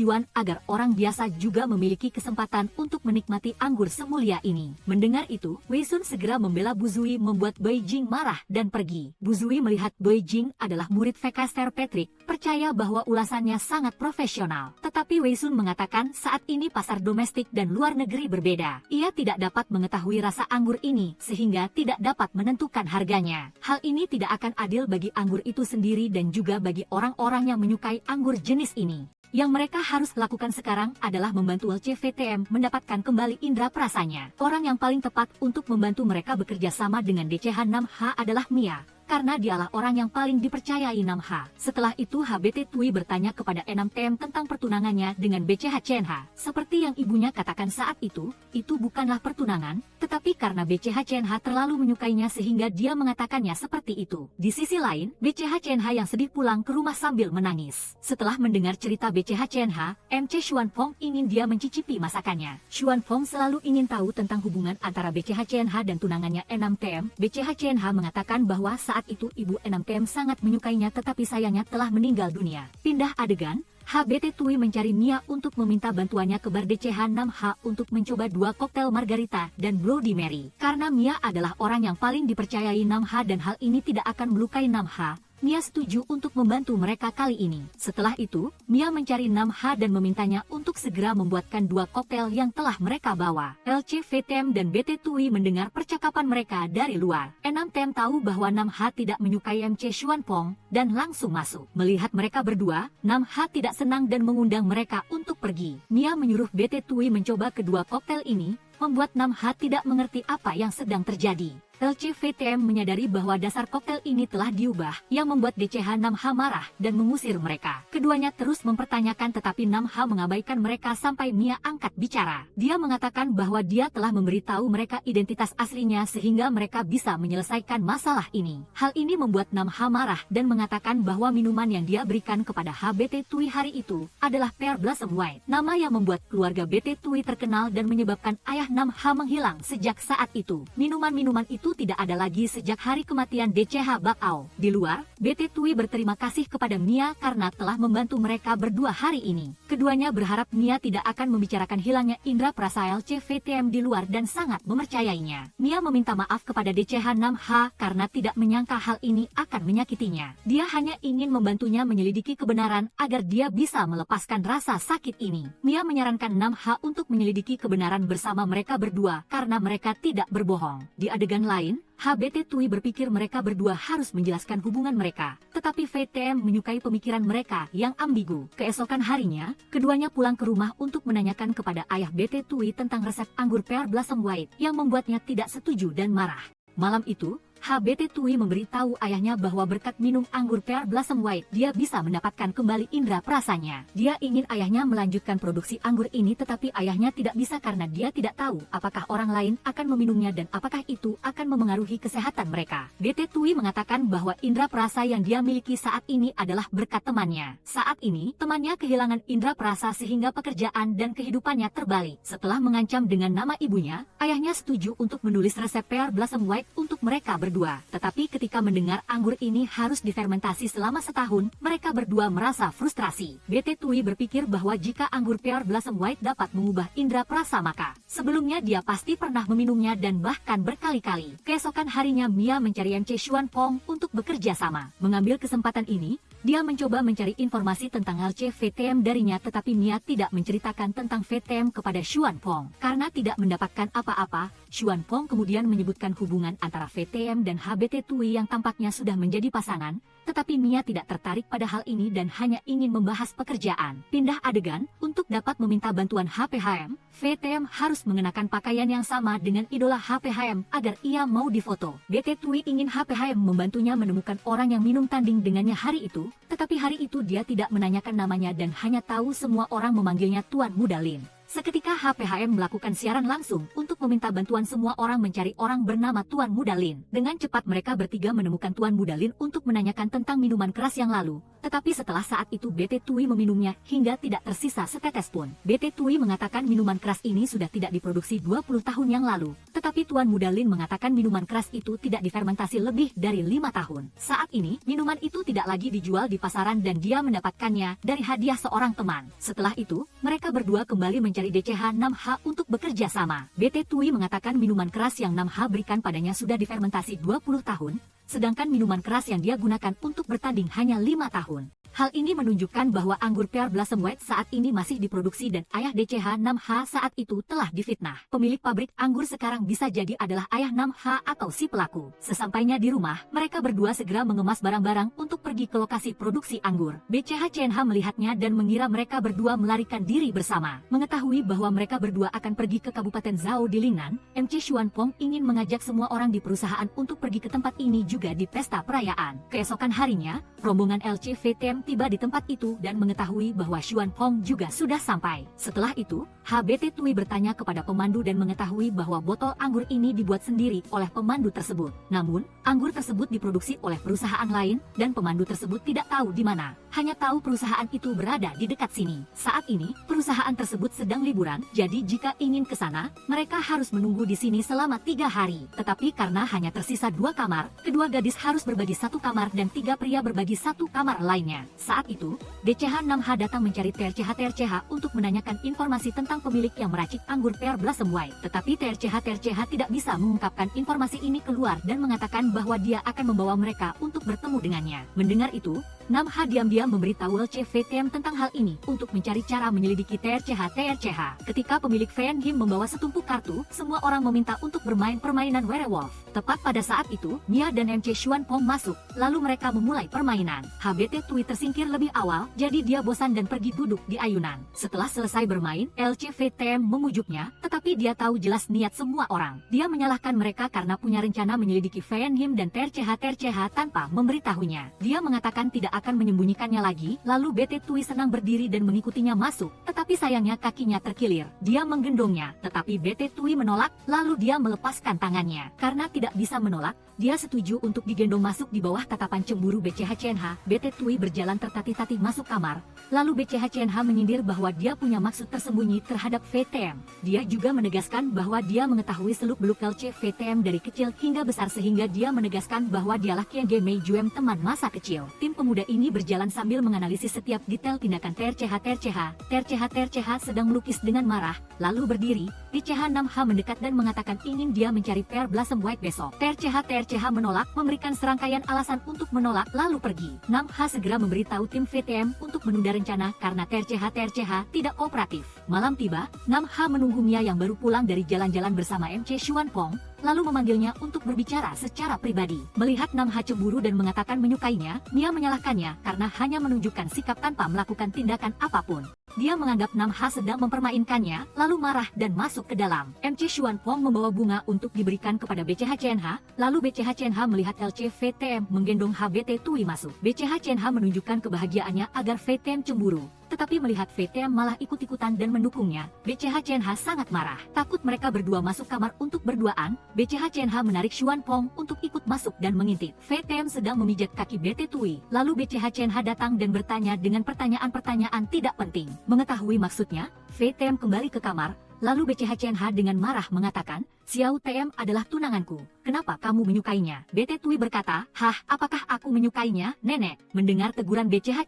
yuan agar orang biasa juga memiliki kesempatan untuk menikmati anggur semulia ini. Mendengar itu, Wei Sun segera membela Bu Zui membuat Bai Jing marah dan pergi. Bu Zui melihat Bai Jing adalah murid Vekaster Patrick, percaya bahwa ulasannya sangat profesional. Tetapi Wei Sun mengatakan saat ini pasar domestik dan luar negeri berbeda. Ia tidak dapat mengetahui rasa anggur ini sehingga tidak dapat menentukan harganya. Hal ini tidak akan adil bagi anggur itu sendiri dan juga bagi orang-orang yang menyukai anggur jenis ini. Yang mereka harus lakukan sekarang adalah membantu LCVTM mendapatkan kembali indera perasanya. Orang yang paling tepat untuk membantu mereka bekerja sama dengan DCH 6H adalah Mia, karena dialah orang yang paling dipercayai 6H. Setelah itu HBT Tui bertanya kepada NMTM tentang pertunangannya dengan BCH CNH. Seperti yang ibunya katakan saat itu bukanlah pertunangan, tetapi karena BCH CNH terlalu menyukainya sehingga dia mengatakannya seperti itu. Di sisi lain, BCH CNH yang sedih pulang ke rumah sambil menangis. Setelah mendengar cerita BCH CNH, MC Xuan Fong ingin dia mencicipi masakannya. Xuan Fong selalu ingin tahu tentang hubungan antara BCH CNH dan tunangannya NMTM. BCH CNH mengatakan bahwa saat itu ibu NMTM sangat menyukainya tetapi sayangnya telah meninggal dunia. Pindah adegan, HBT Tui mencari Mia untuk meminta bantuannya ke bar DCH 6H untuk mencoba 2 koktail Margarita dan Bloody Mary. Karena Mia adalah orang yang paling dipercayai 6H dan hal ini tidak akan melukai 6H, Mia setuju untuk membantu mereka kali ini. Setelah itu, Mia mencari 6H dan memintanya untuk segera membuatkan 2 koktail yang telah mereka bawa. LCVTM dan BT Tui mendengar percakapan mereka dari luar. 6TM tahu bahwa 6H tidak menyukai MC Xuanpong dan langsung masuk. Melihat mereka berdua, 6H tidak senang dan mengundang mereka untuk pergi. Mia menyuruh BT Tui mencoba kedua koktail ini, membuat 6H tidak mengerti apa yang sedang terjadi. LCVTM menyadari bahwa dasar koktail ini telah diubah, yang membuat DCH 6H marah dan mengusir mereka. Keduanya terus mempertanyakan tetapi 6H mengabaikan mereka sampai Mia angkat bicara. Dia mengatakan bahwa dia telah memberitahu mereka identitas aslinya sehingga mereka bisa menyelesaikan masalah ini. Hal ini membuat 6H marah dan mengatakan bahwa minuman yang dia berikan kepada HBT Tui hari itu adalah Pear Blossom White, nama yang membuat keluarga BT Tui terkenal dan menyebabkan ayah 6H menghilang sejak saat itu. Minuman-minuman itu tidak ada lagi sejak hari kematian DCH Bakau. Di luar, BT Tui berterima kasih kepada Mia karena telah membantu mereka berdua hari ini. Keduanya berharap Mia tidak akan membicarakan hilangnya indera perasa LCVTM di luar dan sangat mempercayainya. Mia meminta maaf kepada DCH 6H karena tidak menyangka hal ini akan menyakitinya. Dia hanya ingin membantunya menyelidiki kebenaran agar dia bisa melepaskan rasa sakit ini. Mia menyarankan 6H untuk menyelidiki kebenaran bersama mereka berdua karena mereka tidak berbohong. Di adegan lain, HBT Tui berpikir mereka berdua harus menjelaskan hubungan mereka, tetapi VTM menyukai pemikiran mereka yang ambigu. Keesokan harinya, keduanya pulang ke rumah untuk menanyakan kepada ayah BT Tui tentang resep anggur Pear Blossom White yang membuatnya tidak setuju dan marah. Malam itu, HBT Tui memberitahu ayahnya bahwa berkat minum anggur Pear Blossom White, dia bisa mendapatkan kembali indera perasanya. Dia ingin ayahnya melanjutkan produksi anggur ini tetapi ayahnya tidak bisa karena dia tidak tahu apakah orang lain akan meminumnya dan apakah itu akan memengaruhi kesehatan mereka. BT Tui mengatakan bahwa indera perasa yang dia miliki saat ini adalah berkat temannya. Saat ini, temannya kehilangan indera perasa sehingga pekerjaan dan kehidupannya terbalik. Setelah mengancam dengan nama ibunya, ayahnya setuju untuk menulis resep Pear Blossom White untuk mereka berdua. Tetapi ketika mendengar anggur ini harus difermentasi selama setahun, mereka berdua merasa frustrasi. BT Tui berpikir bahwa jika anggur Pear Blossom White dapat mengubah indera perasa maka sebelumnya dia pasti pernah meminumnya dan bahkan berkali-kali. Keesokan harinya Mia mencari MC Xuanpong untuk bekerja sama. Mengambil kesempatan ini, dia mencoba mencari informasi tentang LCVTM darinya tetapi Mia tidak menceritakan tentang VTM kepada Xuanpong. Karena tidak mendapatkan apa-apa, Xuanpong kemudian menyebutkan hubungan antara VTM dan HBT Tui yang tampaknya sudah menjadi pasangan, tetapi Mia tidak tertarik pada hal ini dan hanya ingin membahas pekerjaan. Pindah adegan, untuk dapat meminta bantuan HPHM, VTM harus mengenakan pakaian yang sama dengan idola HPHM agar ia mau difoto. BT Tui ingin HPHM membantunya menemukan orang yang minum tanding dengannya hari itu, tetapi hari itu dia tidak menanyakan namanya dan hanya tahu semua orang memanggilnya Tuan Muda Lin. Seketika HPHM melakukan siaran langsung untuk meminta bantuan semua orang mencari orang bernama Tuan Muda Lin. Dengan cepat mereka bertiga menemukan Tuan Muda Lin untuk menanyakan tentang minuman keras yang lalu. Tetapi setelah saat itu BT Tui meminumnya hingga tidak tersisa setetes pun. BT Tui mengatakan minuman keras ini sudah tidak diproduksi 20 tahun yang lalu. Tetapi Tuan Muda Lin mengatakan minuman keras itu tidak difermentasi lebih dari 5 tahun. Saat ini, minuman itu tidak lagi dijual di pasaran dan dia mendapatkannya dari hadiah seorang teman. Setelah itu, mereka berdua kembali mencari DCH 6H untuk bekerja sama. BT Tui mengatakan minuman keras yang 6H berikan padanya sudah difermentasi 20 tahun, sedangkan minuman keras yang dia gunakan untuk bertanding hanya 5 tahun. Hal ini menunjukkan bahwa anggur Pear Blossom White saat ini masih diproduksi dan ayah DCH 6H saat itu telah difitnah. Pemilik pabrik anggur sekarang bisa jadi adalah ayah 6H atau si pelaku. Sesampainya di rumah, mereka berdua segera mengemas barang-barang untuk pergi ke lokasi produksi anggur. BCH CNH melihatnya dan mengira mereka berdua melarikan diri bersama. Mengetahui bahwa mereka berdua akan pergi ke Kabupaten Zhao di Lingnan, MC Xuanpong ingin mengajak semua orang di perusahaan untuk pergi ke tempat ini juga di pesta perayaan. Keesokan harinya, rombongan LCVTM tiba di tempat itu dan mengetahui bahwa Xuanpong juga sudah sampai. Setelah itu, HBT Tui bertanya kepada pemandu dan mengetahui bahwa botol anggur ini dibuat sendiri oleh pemandu tersebut. Namun, anggur tersebut diproduksi oleh perusahaan lain dan pemandu tersebut tidak tahu di mana. hanya tahu perusahaan itu berada di dekat sini. Saat ini, perusahaan tersebut sedang liburan, jadi jika ingin ke sana, mereka harus menunggu di sini selama 3 hari. Tetapi karena hanya tersisa 2 kamar, kedua gadis harus berbagi 1 kamar dan 3 pria berbagi 1 kamar lainnya. Saat itu, DCH 6H datang mencari TRCH untuk menanyakan informasi tentang pemilik yang meracik anggur Pear Blossom White. Tetapi TRCH tidak bisa mengungkapkan informasi ini keluar dan mengatakan bahwa dia akan membawa mereka untuk bertemu dengannya. Mendengar itu, 6H diam-diam memberitahu LCVTM tentang hal ini untuk mencari cara menyelidiki TRCH. Ketika pemilik Fan Him membawa setumpuk kartu, semua orang meminta untuk bermain permainan werewolf. Tepat pada saat itu, Mia dan MC Xuan Pong masuk, lalu mereka memulai permainan. HBT Tui tersingkir lebih awal, jadi dia bosan dan pergi duduk di ayunan. Setelah selesai bermain, LCVTM memujuknya, tetapi dia tahu jelas niat semua orang. Dia menyalahkan mereka karena punya rencana menyelidiki Fan Him dan TRCH tanpa memberitahunya. Dia mengatakan tidak akan menyembunyikannya lagi, lalu BT Tui senang berdiri dan mengikutinya masuk, tetapi sayangnya kakinya terkilir. Dia menggendongnya, tetapi BT Tui menolak, lalu dia melepaskan tangannya. Karena tidak bisa menolak, dia setuju untuk digendong masuk di bawah tatapan cemburu BCH. BT Tui berjalan tertatih-tatih masuk kamar, lalu BCH menyindir bahwa dia punya maksud tersembunyi terhadap VTM. Dia juga menegaskan bahwa dia mengetahui seluk-beluk LCVTM dari kecil hingga besar sehingga dia menegaskan bahwa dialah Kian Mei Juem teman masa kecil. Tim pemuda ini berjalan sambil menganalisis setiap detail tindakan TRCH sedang melukis dengan marah, lalu berdiri. DCH 6H mendekat dan mengatakan ingin dia mencari Pear Blossom White besok. TRCH menolak, memberikan serangkaian alasan untuk menolak, lalu pergi. 6H segera memberitahu tim VTM untuk menunda rencana karena TRCH tidak kooperatif. Malam tiba, 6H menunggu Mia yang baru pulang dari jalan-jalan bersama MC Xuan Pong, lalu memanggilnya untuk berbicara secara pribadi. Melihat 6H cemburu dan mengatakan menyukainya, Mia menyalahkannya karena hanya menunjukkan sikap tanpa melakukan tindakan apapun. Dia menganggap 6H sedang mempermainkannya, lalu marah dan masuk ke dalam. MC Xuan Pong membawa bunga untuk diberikan kepada BCH, lalu BCH melihat LCVTM menggendong HBT Tui masuk. BCH menunjukkan kebahagiaannya agar VTM cemburu. Tetapi melihat VTM malah ikut-ikutan dan mendukungnya, BCH sangat marah. Takut mereka berdua masuk kamar untuk berduaan, BCH menarik Xuan Pong untuk ikut masuk dan mengintip. VTM sedang memijat kaki BT Tui, lalu BCH datang dan bertanya dengan pertanyaan-pertanyaan tidak penting. Mengetahui maksudnya, VTM kembali ke kamar, lalu BCH dengan marah mengatakan, Xiao TM adalah tunanganku. Kenapa kamu menyukainya? BT Tui berkata, hah, apakah aku menyukainya, nenek? Mendengar teguran BCH,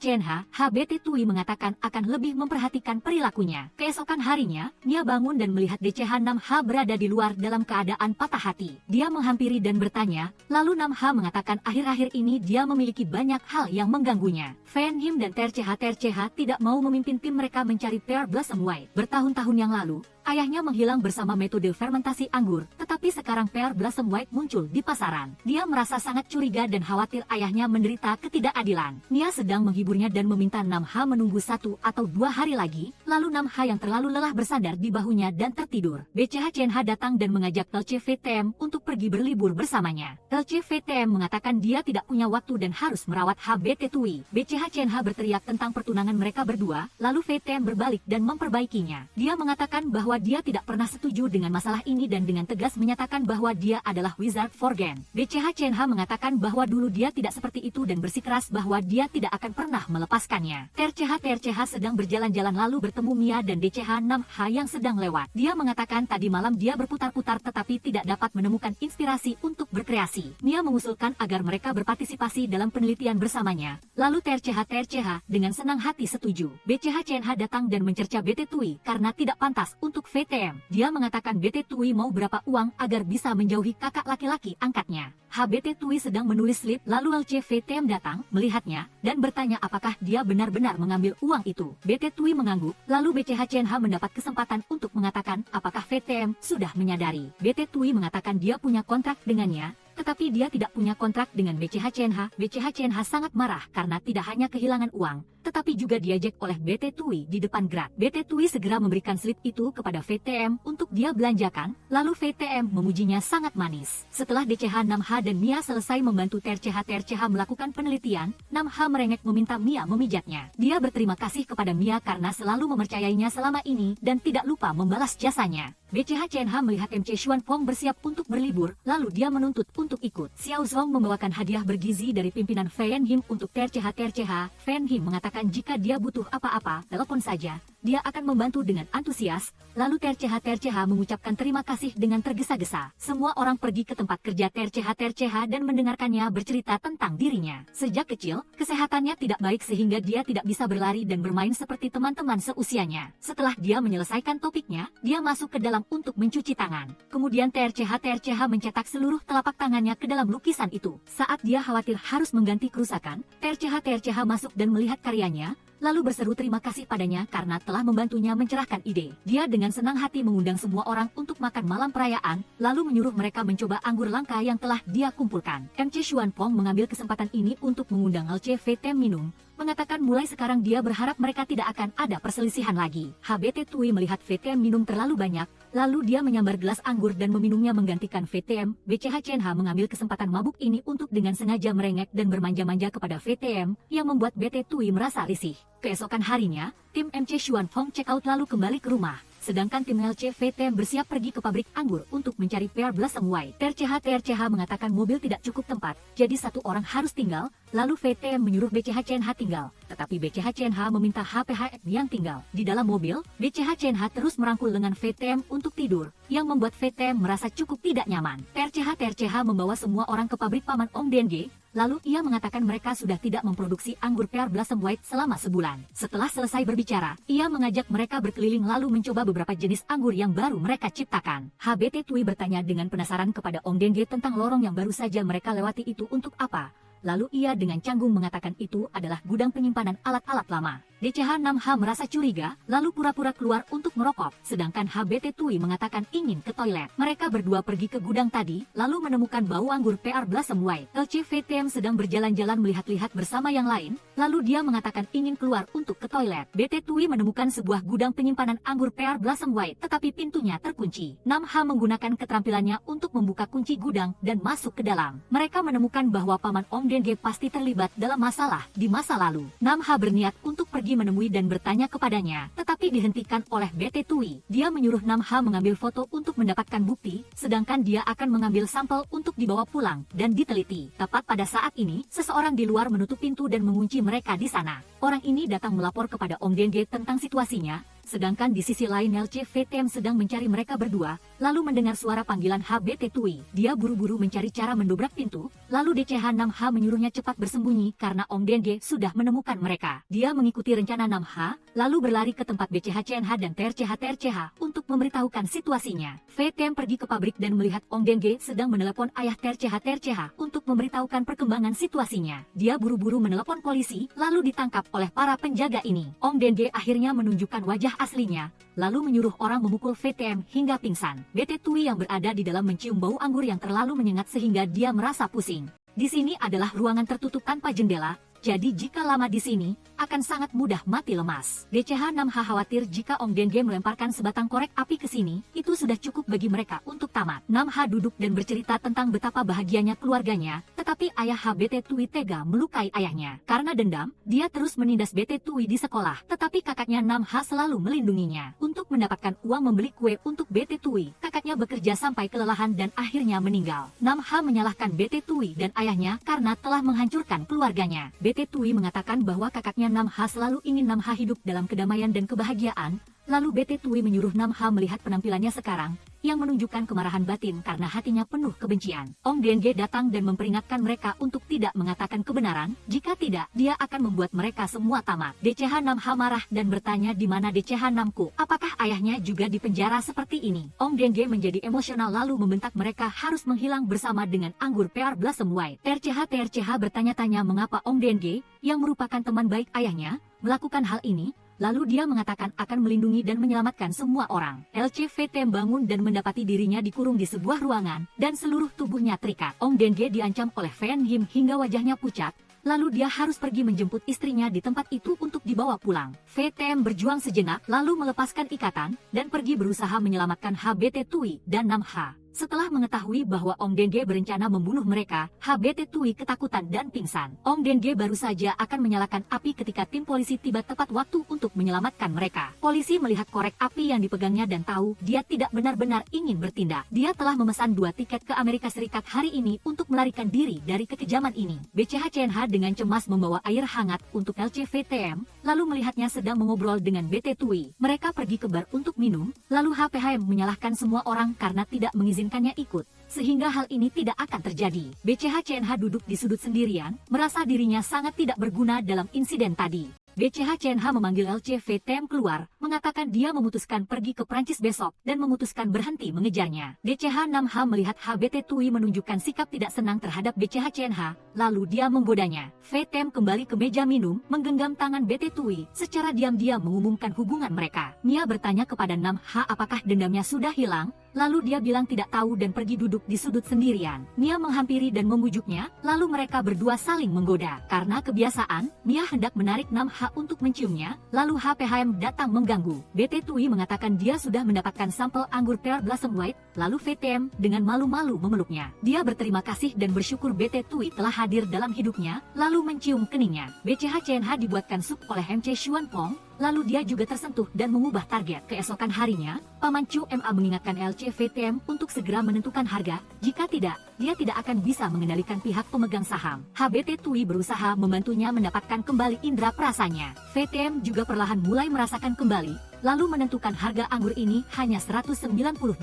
HBT Tui mengatakan akan lebih memperhatikan perilakunya. Keesokan harinya, Mia bangun dan melihat DCH 6H berada di luar dalam keadaan patah hati. Dia menghampiri dan bertanya, lalu 6H mengatakan akhir-akhir ini dia memiliki banyak hal yang mengganggunya. Fan Him dan TRCH tidak mau memimpin tim mereka mencari Pear Blossom White. Bertahun-tahun yang lalu, ayahnya menghilang bersama metode fermentasi anggur, tetapi sekarang Pear Blossom White muncul di pasaran. Dia merasa sangat curiga dan khawatir ayahnya menderita ketidakadilan. Nia sedang menghiburnya dan meminta 6H menunggu 1 atau 2 hari lagi, lalu 6H yang terlalu lelah bersandar di bahunya dan tertidur. BCH datang dan mengajak LCVTM untuk pergi berlibur bersamanya. LCVTM mengatakan dia tidak punya waktu dan harus merawat HBT Tui. BCH berteriak tentang pertunangan mereka berdua, lalu VTM berbalik dan memperbaikinya. Dia mengatakan bahwa dia tidak pernah setuju dengan masalah ini dan dengan tegas menyatakan bahwa dia adalah Wizard Forgen. BCH mengatakan bahwa dulu dia tidak seperti itu dan bersikeras bahwa dia tidak akan pernah melepaskannya. TRCH sedang berjalan-jalan lalu bertemu Mia dan DCH 6H yang sedang lewat. Dia mengatakan tadi malam dia berputar-putar tetapi tidak dapat menemukan inspirasi untuk berkreasi. Mia mengusulkan agar mereka berpartisipasi dalam penelitian bersamanya. Lalu TRCH dengan senang hati setuju. BCH datang dan mencerca BT Tui karena tidak pantas untuk VTM. Dia mengatakan BT Tui mau berapa uang agar bisa menjauhi kakak laki-laki angkatnya. HBT Tui sedang menulis slip lalu LCVTM datang, melihatnya, dan bertanya apakah dia benar-benar mengambil uang itu. BT Tui mengangguk, lalu BCH mendapat kesempatan untuk mengatakan apakah VTM sudah menyadari. BT Tui mengatakan dia punya kontrak dengannya, tetapi dia tidak punya kontrak dengan BCH. BCH sangat marah karena tidak hanya kehilangan uang, tetapi juga diajak oleh BT Tui di depan gerak. BT Tui segera memberikan slip itu kepada VTM untuk dia belanjakan, lalu VTM memujinya sangat manis. Setelah DCH 6H dan Mia selesai membantu TRCH melakukan penelitian, 6H merengek meminta Mia memijatnya. Dia berterima kasih kepada Mia karena selalu mempercayainya selama ini dan tidak lupa membalas jasanya. BCH Chen Ha melihat MC Xuan Fong bersiap untuk berlibur, lalu dia menuntut untuk ikut. Xiao Zong membawakan hadiah bergizi dari pimpinan Fan Him untuk TRCH. Fan Him mengatakan jika dia butuh apa-apa, telepon saja. Dia akan membantu dengan antusias. Lalu TRCH mengucapkan terima kasih dengan tergesa-gesa. Semua orang pergi ke tempat kerja TRCH dan mendengarkannya bercerita tentang dirinya. Sejak kecil, kesehatannya tidak baik sehingga dia tidak bisa berlari dan bermain seperti teman-teman seusianya. Setelah dia menyelesaikan topiknya, dia masuk ke dalam untuk mencuci tangan. Kemudian TRCH mencetak seluruh telapak tangannya ke dalam lukisan itu. Saat dia khawatir harus mengganti kerusakan, TRCH masuk dan melihat karyanya, lalu berseru terima kasih padanya karena telah membantunya mencerahkan ide. Dia dengan senang hati mengundang semua orang untuk makan malam perayaan, lalu menyuruh mereka mencoba anggur langka yang telah dia kumpulkan. MC Xuan Fong mengambil kesempatan ini untuk mengundang LCVT minum, mengatakan mulai sekarang dia berharap mereka tidak akan ada perselisihan lagi. HBT Tui melihat VTM minum terlalu banyak, lalu dia menyambar gelas anggur dan meminumnya menggantikan VTM. BCH Chen Ha mengambil kesempatan mabuk ini untuk dengan sengaja merengek dan bermanja-manja kepada VTM, yang membuat BT Tui merasa risih. Keesokan harinya, tim MC Xuan Fong check out lalu kembali ke rumah. Sedangkan tim LCVT bersiap pergi ke pabrik anggur untuk mencari Pear Blossom White. TRCH mengatakan mobil tidak cukup tempat, jadi satu orang harus tinggal, lalu VTM menyuruh BCH Chen Ha tinggal. Tetapi BCH Chen Ha meminta HPH yang tinggal. Di dalam mobil, BCH Chen Ha terus merangkul lengan VTM untuk tidur, yang membuat VTM merasa cukup tidak nyaman. TRCH membawa semua orang ke pabrik paman Ong Denge, lalu ia mengatakan mereka sudah tidak memproduksi anggur Pear Blossom White selama sebulan. Setelah selesai berbicara, ia mengajak mereka berkeliling lalu mencoba beberapa jenis anggur yang baru mereka ciptakan. HBT Tui bertanya dengan penasaran kepada Ong Denge tentang lorong yang baru saja mereka lewati itu untuk apa. Lalu ia dengan canggung mengatakan itu adalah gudang penyimpanan alat-alat lama. DCH-6H merasa curiga, lalu pura-pura keluar untuk merokok, sedangkan HBT Tui mengatakan ingin ke toilet. Mereka berdua pergi ke gudang tadi, lalu menemukan bau anggur Pear Blossom White. LCVTM sedang berjalan-jalan melihat-lihat bersama yang lain, lalu dia mengatakan ingin keluar untuk ke toilet. BT Tui menemukan sebuah gudang penyimpanan anggur Pear Blossom White, tetapi pintunya terkunci. 6H menggunakan keterampilannya untuk membuka kunci gudang dan masuk ke dalam. Mereka menemukan bahwa paman Ong Denge pasti terlibat dalam masalah di masa lalu. 6H berniat untuk pergi menemui dan bertanya kepadanya, tetapi dihentikan oleh BT Tui. Dia menyuruh 6H mengambil foto untuk mendapatkan bukti, sedangkan dia akan mengambil sampel untuk dibawa pulang dan diteliti. Tepat pada saat ini, seseorang di luar menutup pintu dan mengunci mereka di sana. Orang ini datang melapor kepada Ong Denge tentang situasinya, sedangkan di sisi lain LCVTM sedang mencari mereka berdua, lalu mendengar suara panggilan HBT Tui. Dia buru-buru mencari cara mendobrak pintu, lalu DCH-6H menyuruhnya cepat bersembunyi karena Ong Denge sudah menemukan mereka. Dia mengikuti rencana 6H, lalu berlari ke tempat BCH Chen Ha dan TRCH untuk memberitahukan situasinya. VTM pergi ke pabrik dan melihat Ong Denge sedang menelepon ayah TRCH untuk memberitahukan perkembangan situasinya. Dia buru-buru menelepon polisi, lalu ditangkap oleh para penjaga ini. Ong Denge akhirnya menunjukkan wajah aslinya, lalu menyuruh orang memukul VTM hingga pingsan. BT Tui yang berada di dalam mencium bau anggur yang terlalu menyengat sehingga dia merasa pusing. Di sini adalah ruangan tertutup tanpa jendela, jadi jika lama di sini, akan sangat mudah mati lemas. DCH-6H khawatir jika Ong Denge melemparkan sebatang korek api ke sini, itu sudah cukup bagi mereka untuk tamat. 6H duduk dan bercerita tentang betapa bahagianya keluarganya, tetapi ayah HBT Tui tega melukai ayahnya. Karena dendam, dia terus menindas BT Tui di sekolah, tetapi kakaknya 6H selalu melindunginya. Untuk mendapatkan uang membeli kue untuk BT Tui, kakaknya bekerja sampai kelelahan dan akhirnya meninggal. 6H menyalahkan BT Tui dan ayahnya karena telah menghancurkan keluarganya. BT Tui mengatakan bahwa kakaknya 6H selalu ingin 6H hidup dalam kedamaian dan kebahagiaan, lalu BT Tui menyuruh 6H melihat penampilannya sekarang, yang menunjukkan kemarahan batin karena hatinya penuh kebencian. Ong Denge datang dan memperingatkan mereka untuk tidak mengatakan kebenaran, jika tidak, dia akan membuat mereka semua tamat. DCH-6H marah dan bertanya di mana DCH-6ku, apakah ayahnya juga di penjara seperti ini? Ong Denge menjadi emosional lalu membentak mereka harus menghilang bersama dengan anggur Pear Blossom White. TRCH bertanya-tanya mengapa Ong Denge, yang merupakan teman baik ayahnya, melakukan hal ini. Lalu dia mengatakan akan melindungi dan menyelamatkan semua orang. LCVT bangun dan mendapati dirinya dikurung di sebuah ruangan, dan seluruh tubuhnya terikat. Ong Denge diancam oleh Fan Him hingga wajahnya pucat, lalu dia harus pergi menjemput istrinya di tempat itu untuk dibawa pulang. VTM berjuang sejenak, lalu melepaskan ikatan, dan pergi berusaha menyelamatkan HBT Tui dan 6H. Setelah mengetahui bahwa Ong Denge berencana membunuh mereka, HBT Tui ketakutan dan pingsan. Ong Denge baru saja akan menyalakan api ketika tim polisi tiba tepat waktu untuk menyelamatkan mereka. Polisi melihat korek api yang dipegangnya dan tahu dia tidak benar-benar ingin bertindak. Dia telah memesan 2 tiket ke Amerika Serikat hari ini untuk melarikan diri dari kekejaman ini. BCH-CNH dengan cemas membawa air hangat untuk LCVTM, lalu melihatnya sedang mengobrol dengan BT Tui. Mereka pergi ke bar untuk minum, lalu HPHM menyalahkan semua orang karena tidak mengizinkannya ikut, sehingga hal ini tidak akan terjadi. BCH-CNH duduk di sudut sendirian, merasa dirinya sangat tidak berguna dalam insiden tadi. BCH-CNH memanggil LCVTM keluar, mengatakan dia memutuskan pergi ke Prancis besok, dan memutuskan berhenti mengejarnya. DCH-6H melihat HBT Tui menunjukkan sikap tidak senang terhadap BCH-CNH, lalu dia menggodanya. VTM kembali ke meja minum, menggenggam tangan BT Tui, secara diam-diam mengumumkan hubungan mereka. Mia bertanya kepada 6H apakah dendamnya sudah hilang, lalu dia bilang tidak tahu dan pergi duduk di sudut sendirian. Mia menghampiri dan membujuknya, lalu mereka berdua saling menggoda. Karena kebiasaan, Mia hendak menarik 6H untuk menciumnya, lalu HPHM datang mengganggu. BT Tui mengatakan dia sudah mendapatkan sampel anggur Pearl Blossom White, lalu VTM dengan malu-malu memeluknya. Dia berterima kasih dan bersyukur BT Tui telah hadir dalam hidupnya, lalu mencium keningnya. BCH-CNH dibuatkan sup oleh MC Xuan Pong, lalu dia juga tersentuh dan mengubah target. Keesokan harinya, Paman Chu Ma mengingatkan LCVTM untuk segera menentukan harga, jika tidak, dia tidak akan bisa mengendalikan pihak pemegang saham. HBT Tui berusaha membantunya mendapatkan kembali indera perasanya. VTM juga perlahan mulai merasakan kembali, lalu menentukan harga anggur ini hanya 198.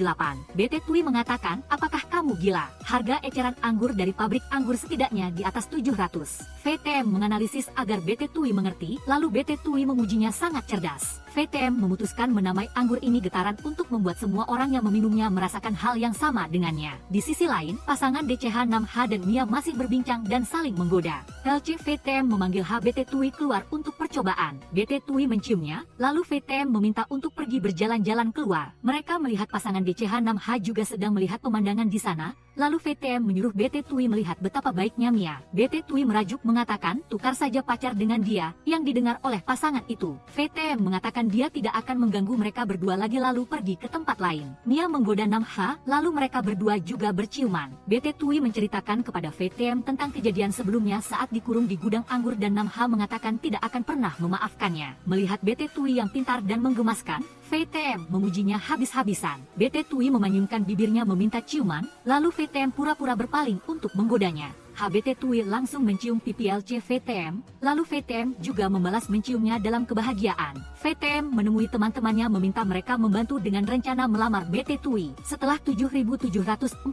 BT Tui mengatakan, apakah kamu gila? Harga eceran anggur dari pabrik anggur setidaknya di atas 700. VTM menganalisis agar BT Tui mengerti, lalu BT Tui memujinya sangat cerdas. VTM memutuskan menamai anggur ini getaran untuk membuat semua orang yang meminumnya merasakan hal yang sama dengannya. Di sisi lain, pasangan DCH-6H dan Mia masih berbincang dan saling menggoda. LCVTM memanggil HBT Tui keluar untuk percobaan. BT Tui menciumnya, lalu VTM meminta untuk pergi berjalan-jalan keluar. Mereka melihat pasangan DCH-6H juga sedang melihat pemandangan di sana, lalu VTM menyuruh BT Tui melihat betapa baiknya Mia. BT Tui merajuk mengatakan, tukar saja pacar dengan dia, yang didengar oleh pasangan itu. VTM mengatakan dia tidak akan mengganggu mereka berdua lagi lalu pergi ke tempat lain. Mia menggoda 6H, lalu mereka berdua juga berciuman. BT Tui menceritakan kepada VTM tentang kejadian sebelumnya saat dikurung di gudang anggur dan 6H mengatakan tidak akan pernah memaafkannya. Melihat BT Tui yang pintar dan menggemaskan, VTM memujinya habis-habisan. BT Tui memanyunkan bibirnya meminta ciuman, lalu VTM pura-pura berpaling untuk menggodanya. HBT Tui langsung mencium pipi LCVTM, lalu VTM juga membalas menciumnya dalam kebahagiaan. VTM menemui teman-temannya meminta mereka membantu dengan rencana melamar BT Tui. Setelah 7.749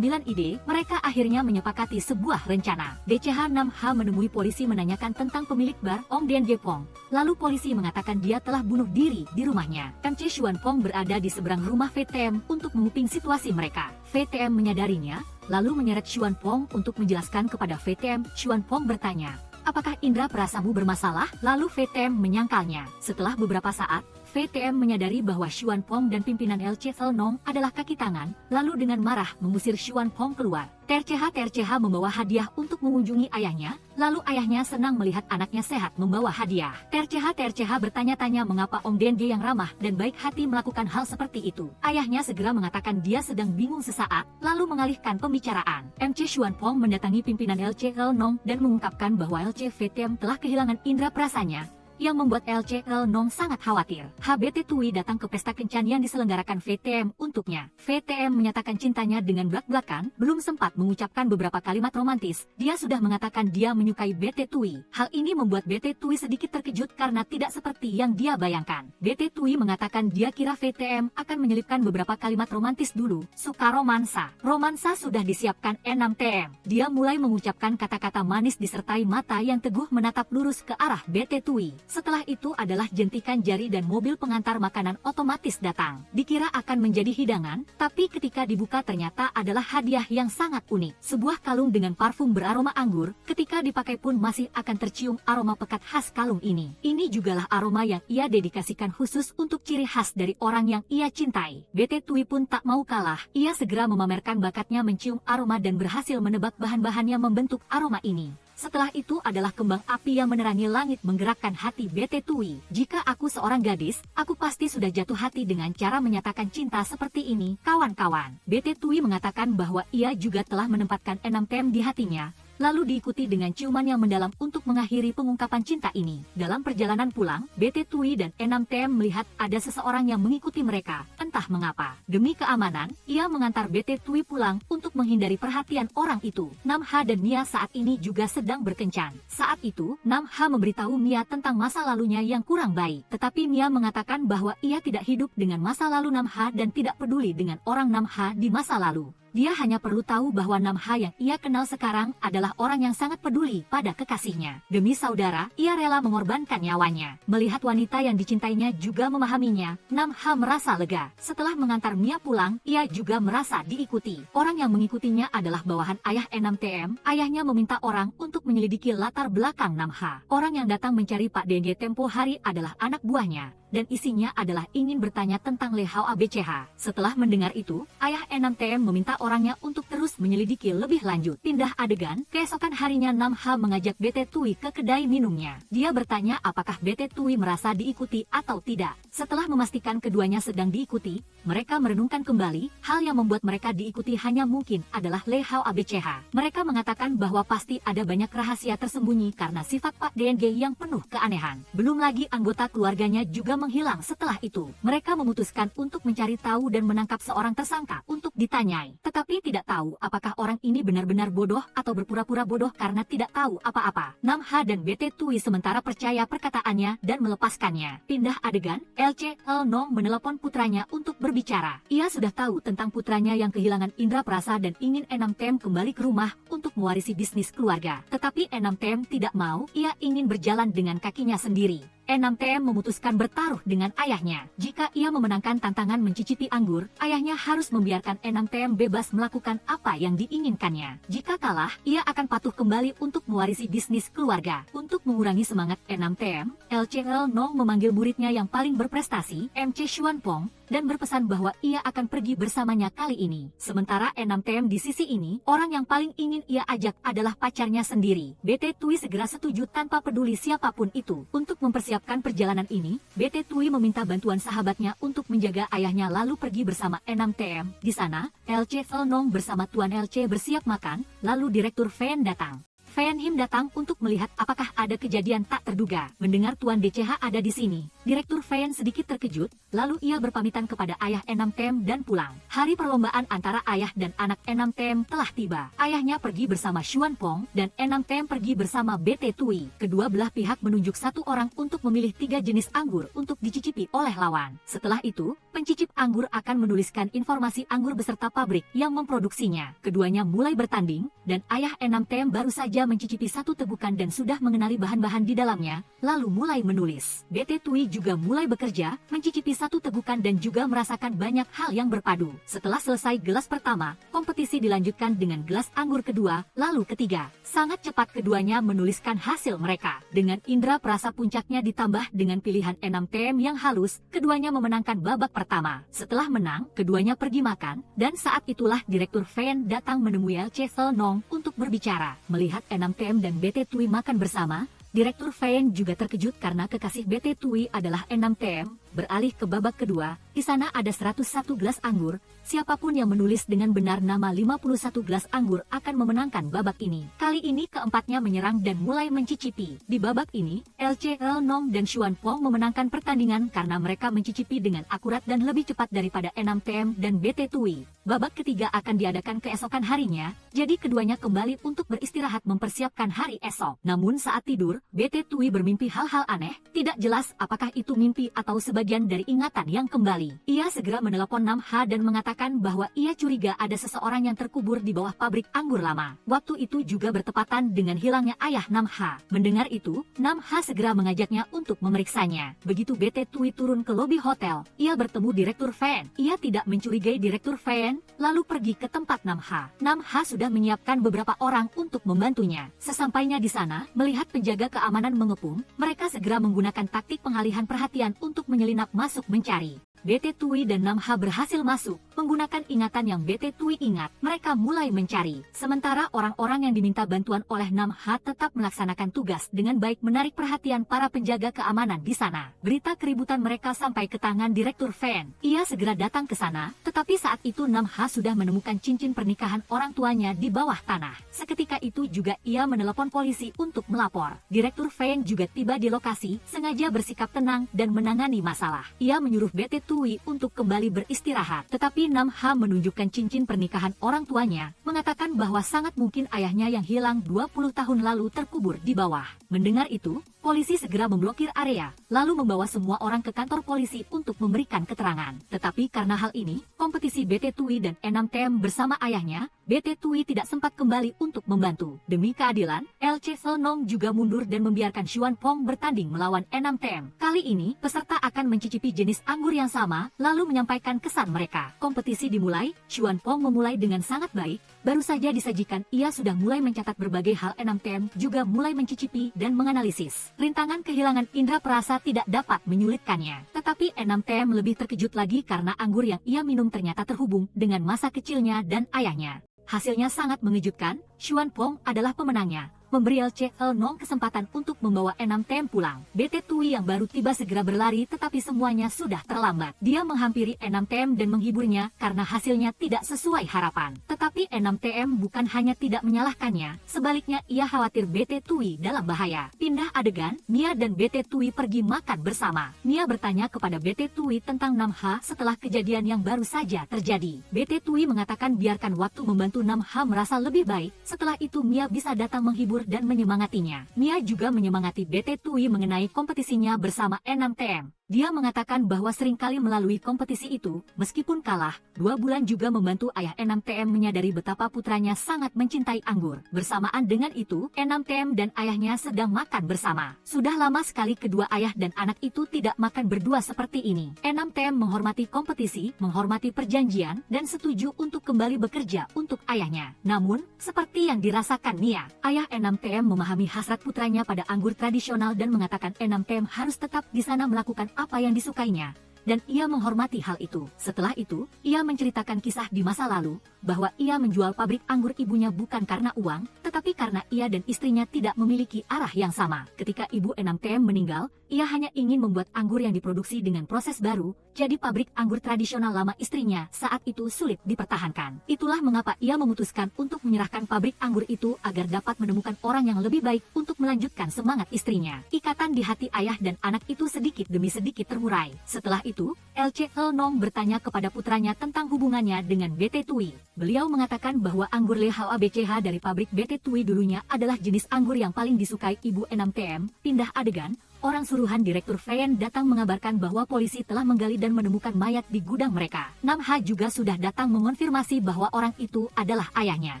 ide, mereka akhirnya menyepakati sebuah rencana. DCH-6H menemui polisi menanyakan tentang pemilik bar, Ong Denge Pong. Lalu polisi mengatakan dia telah bunuh diri di rumahnya. MC Xuan Pong berada di seberang rumah VTM untuk menguping situasi mereka. VTM menyadarinya, lalu menyeret Xuan Pong untuk menjelaskan kepada VTM. Xuan Pong bertanya, apakah indera perasamu bermasalah? Lalu VTM menyangkalnya. Setelah beberapa saat, VTM menyadari bahwa Xuan Pong dan pimpinan LCV adalah kaki tangan, lalu dengan marah mengusir Xuan Pong keluar. TRCH membawa hadiah untuk mengunjungi ayahnya, lalu ayahnya senang melihat anaknya sehat membawa hadiah. TRCH bertanya-tanya mengapa Ong Denge yang ramah dan baik hati melakukan hal seperti itu. Ayahnya segera mengatakan dia sedang bingung sesaat, lalu mengalihkan pembicaraan. MC Xuan Pong mendatangi pimpinan LCV dan mengungkapkan bahwa LCVTM telah kehilangan indera perasanya, yang membuat LCL sangat khawatir. HBT Tui datang ke pesta kencan yang diselenggarakan VTM untuknya. VTM menyatakan cintanya dengan belak-belakan, belum sempat mengucapkan beberapa kalimat romantis, dia sudah mengatakan dia menyukai BT Tui. Hal ini membuat BT Tui sedikit terkejut karena tidak seperti yang dia bayangkan. BT Tui mengatakan dia kira VTM akan menyelipkan beberapa kalimat romantis dulu. Suka romansa. Romansa sudah disiapkan 6TM. Dia mulai mengucapkan kata-kata manis disertai mata yang teguh menatap lurus ke arah BT Tui. Setelah itu adalah jentikan jari dan mobil pengantar makanan otomatis datang. Dikira akan menjadi hidangan, tapi ketika dibuka ternyata adalah hadiah yang sangat unik. Sebuah kalung dengan parfum beraroma anggur, ketika dipakai pun masih akan tercium aroma pekat khas kalung ini. Ini jugalah aroma yang ia dedikasikan khusus untuk ciri khas dari orang yang ia cintai. BT Tui pun tak mau kalah, ia segera memamerkan bakatnya mencium aroma dan berhasil menebak bahan-bahan yang membentuk aroma ini. Setelah itu adalah kembang api yang menerangi langit menggerakkan hati hati BT Tui. Jika aku seorang gadis, aku pasti sudah jatuh hati dengan cara menyatakan cinta seperti ini, kawan-kawan. BT Tui mengatakan bahwa ia juga telah menempatkan Enam Tem di hatinya, lalu diikuti dengan ciuman yang mendalam untuk mengakhiri pengungkapan cinta ini. Dalam perjalanan pulang, BT Tui dan Enam Tem melihat ada seseorang yang mengikuti mereka, entah mengapa. Demi keamanan, ia mengantar BT Tui pulang untuk menghindari perhatian orang itu. Namha dan Mia saat ini juga sedang berkencan. Saat itu, Namha memberitahu Mia tentang masa lalunya yang kurang baik. Tetapi Mia mengatakan bahwa ia tidak hidup dengan masa lalu Namha dan tidak peduli dengan orang Namha di masa lalu. Dia hanya perlu tahu bahwa Namha yang ia kenal sekarang adalah orang yang sangat peduli pada kekasihnya. Demi saudara, ia rela mengorbankan nyawanya. Melihat wanita yang dicintainya juga memahaminya, Namha merasa lega. Setelah mengantar Mia pulang, ia juga merasa diikuti. Orang yang mengikutinya adalah bawahan ayah Enam TM. Ayahnya meminta orang untuk menyelidiki latar belakang Namha. Orang yang datang mencari Pak DNG tempo hari adalah anak buahnya, dan isinya adalah ingin bertanya tentang Lehao ABCH. Setelah mendengar itu, ayah Enam TM meminta orangnya untuk terus menyelidiki lebih lanjut. Pindah adegan, keesokan harinya Namha mengajak BT Tui ke kedai minumnya. Dia bertanya apakah BT Tui merasa diikuti atau tidak. Setelah memastikan keduanya sedang diikuti, mereka merenungkan kembali, hal yang membuat mereka diikuti hanya mungkin adalah Lehao ABCH. Mereka mengatakan bahwa pasti ada banyak rahasia tersembunyi karena sifat Pak DNG yang penuh keanehan. Belum lagi anggota keluarganya juga menghilang setelah itu. Mereka memutuskan untuk mencari tahu dan menangkap seorang tersangka untuk ditanyai. Tetapi tidak tahu apakah orang ini benar-benar bodoh atau berpura-pura bodoh karena tidak tahu apa-apa. Namha dan BT Tui sementara percaya perkataannya dan melepaskannya. Pindah adegan, LC Nong menelepon putranya untuk berbicara. Ia sudah tahu tentang putranya yang kehilangan indera perasa dan ingin Enam Tem kembali ke rumah untuk mewarisi bisnis keluarga. Tetapi Enam Tem tidak mau, ia ingin berjalan dengan kakinya sendiri. Enam TM memutuskan bertaruh dengan ayahnya. Jika ia memenangkan tantangan mencicipi anggur, ayahnya harus membiarkan Enam TM bebas melakukan apa yang diinginkannya. Jika kalah, ia akan patuh kembali untuk mewarisi bisnis keluarga. Untuk mengurangi semangat Enam TM, LC Nong memanggil muridnya yang paling berprestasi, MC Xuanpong, dan berpesan bahwa ia akan pergi bersamanya kali ini. Sementara Enam TM di sisi ini, orang yang paling ingin ia ajak adalah pacarnya sendiri. BT Tui segera setuju tanpa peduli siapapun itu. Untuk mempersiapkan perjalanan ini, BT Tui meminta bantuan sahabatnya untuk menjaga ayahnya lalu pergi bersama Enam TM. Di sana, LC Nong bersama Tuan LC bersiap makan, lalu Direktur Fen datang. Fan Him datang untuk melihat apakah ada kejadian tak terduga. Mendengar Tuan DCH ada di sini, Direktur Fan sedikit terkejut, lalu ia berpamitan kepada ayah Enam Tem dan pulang. Hari perlombaan antara ayah dan anak Enam Tem telah tiba. Ayahnya pergi bersama Xuanpong dan Enam Tem pergi bersama BT Tui. Kedua belah pihak menunjuk satu orang untuk memilih 3 jenis anggur untuk dicicipi oleh lawan. Setelah itu, pencicip anggur akan menuliskan informasi anggur beserta pabrik yang memproduksinya. Keduanya mulai bertanding, dan ayah Enam Tem baru saja mencicipi satu tegukan dan sudah mengenali bahan-bahan di dalamnya, lalu mulai menulis. BT Tui juga mulai bekerja, mencicipi satu tegukan dan juga merasakan banyak hal yang berpadu. Setelah selesai gelas pertama, kompetisi dilanjutkan dengan gelas anggur kedua, lalu ketiga. Sangat cepat keduanya menuliskan hasil mereka. Dengan indera perasa puncaknya ditambah dengan pilihan Enam TM yang halus, keduanya memenangkan babak pertama. Setelah menang, keduanya pergi makan, dan saat itulah Direktur Fan datang menemui LC Nong untuk berbicara. Melihat Enam TM dan BT Tui makan bersama, Direktur Fan juga terkejut karena kekasih BT Tui adalah Enam TM. Beralih ke babak kedua, di sana ada 101 gelas anggur. Siapapun yang menulis dengan benar nama 51 gelas anggur akan memenangkan babak ini. Kali ini keempatnya menyerang dan mulai mencicipi. Di babak ini, LC Nong dan Xuanpong memenangkan pertandingan karena mereka mencicipi dengan akurat dan lebih cepat daripada Enam TM dan BT Tui. Babak ketiga akan diadakan keesokan harinya, jadi keduanya kembali untuk beristirahat mempersiapkan hari esok. Namun saat tidur, BT Tui bermimpi hal-hal aneh, tidak jelas apakah itu mimpi atau sebagian dari ingatan yang kembali. Ia segera menelepon Namha dan mengatakan bahwa ia curiga ada seseorang yang terkubur di bawah pabrik anggur lama. Waktu itu juga bertepatan dengan hilangnya ayah Namha. Mendengar itu, Namha segera mengajaknya untuk memeriksanya. Begitu BT Tui turun ke lobi hotel, ia bertemu Direktur Fan. Ia tidak mencurigai Direktur Fan, lalu pergi ke tempat Namha. Namha sudah menyiapkan beberapa orang untuk membantunya. Sesampainya di sana, melihat penjaga keamanan mengepung, mereka segera menggunakan taktik pengalihan perhatian untuk menyelinap masuk mencari. BT Tui dan Namha berhasil masuk. Menggunakan ingatan yang BT Tui ingat, mereka mulai mencari. Sementara orang-orang yang diminta bantuan oleh Namha tetap melaksanakan tugas dengan baik, menarik perhatian para penjaga keamanan di sana. Berita keributan mereka sampai ke tangan Direktur Fan. Ia segera datang ke sana, tetapi saat itu Namha sudah menemukan cincin pernikahan orang tuanya di bawah tanah. Seketika itu juga ia menelepon polisi untuk melapor. Direktur Fan juga tiba di lokasi, sengaja bersikap tenang dan menangani masalah. Ia menyuruh BT Tui untuk kembali beristirahat, tetapi Namha menunjukkan cincin pernikahan orang tuanya, mengatakan bahwa sangat mungkin ayahnya yang hilang 20 tahun lalu terkubur di bawah. Mendengar itu, polisi segera memblokir area, lalu membawa semua orang ke kantor polisi untuk memberikan keterangan. Tetapi karena hal ini, kompetisi BT Tui dan Enam TM bersama ayahnya, BT Tui tidak sempat kembali untuk membantu. Demi keadilan, LC Selnong juga mundur dan membiarkan Xuan Pong bertanding melawan Enam TM. Kali ini, peserta akan mencicipi jenis anggur yang sama, lalu menyampaikan kesan mereka. Kompetisi dimulai, Xuan Pong memulai dengan sangat baik. Baru saja disajikan, ia sudah mulai mencatat berbagai hal. Enam TM juga mulai mencicipi dan menganalisis. Rintangan kehilangan indera perasa tidak dapat menyulitkannya. Tetapi Enam TM lebih terkejut lagi karena anggur yang ia minum ternyata terhubung dengan masa kecilnya dan ayahnya. Hasilnya sangat mengejutkan, Xuan Pong adalah pemenangnya, memberi LC Selnong kesempatan untuk membawa Enam TM pulang. BT Tui yang baru tiba segera berlari, tetapi semuanya sudah terlambat. Dia menghampiri Enam TM dan menghiburnya karena hasilnya tidak sesuai harapan. Tetapi Enam TM bukan hanya tidak menyalahkannya, sebaliknya ia khawatir BT Tui dalam bahaya. Pindah adegan, Mia dan BT Tui pergi makan bersama. Mia bertanya kepada BT Tui tentang Namha setelah kejadian yang baru saja terjadi. BT Tui mengatakan biarkan waktu membantu Namha merasa lebih baik. Setelah itu Mia bisa datang menghibur dan menyemangatinya. Mia juga menyemangati BT Tui mengenai kompetisinya bersama Enam TM. Dia mengatakan bahwa seringkali melalui kompetisi itu, meskipun kalah, 2 bulan juga membantu ayah Enam TM menyadari betapa putranya sangat mencintai anggur. Bersamaan dengan itu, Enam TM dan ayahnya sedang makan bersama. Sudah lama sekali kedua ayah dan anak itu tidak makan berdua seperti ini. Enam TM menghormati kompetisi, menghormati perjanjian, dan setuju untuk kembali bekerja untuk ayahnya. Namun, seperti yang dirasakan Mia, ayah Enam TM memahami hasrat putranya pada anggur tradisional dan mengatakan Enam TM harus tetap di sana melakukan apa yang disukainya, dan ia menghormati hal itu. Setelah itu, ia menceritakan kisah di masa lalu, bahwa ia menjual pabrik anggur ibunya bukan karena uang, tetapi karena ia dan istrinya tidak memiliki arah yang sama. Ketika ibu Enam TM meninggal, ia hanya ingin membuat anggur yang diproduksi dengan proses baru, jadi pabrik anggur tradisional lama istrinya saat itu sulit dipertahankan. Itulah mengapa ia memutuskan untuk menyerahkan pabrik anggur itu agar dapat menemukan orang yang lebih baik untuk melanjutkan semangat istrinya. Ikatan di hati ayah dan anak itu sedikit demi sedikit terurai. Setelah itu, LC Selnong bertanya kepada putranya tentang hubungannya dengan BT Tui. Beliau mengatakan bahwa anggur Lehao ABCH dari pabrik BT Tui dulunya adalah jenis anggur yang paling disukai ibu Enam TM. Pindah adegan, orang suruhan Direktur Fan datang mengabarkan bahwa polisi telah menggali dan menemukan mayat di gudang mereka. Namha juga sudah datang mengonfirmasi bahwa orang itu adalah ayahnya.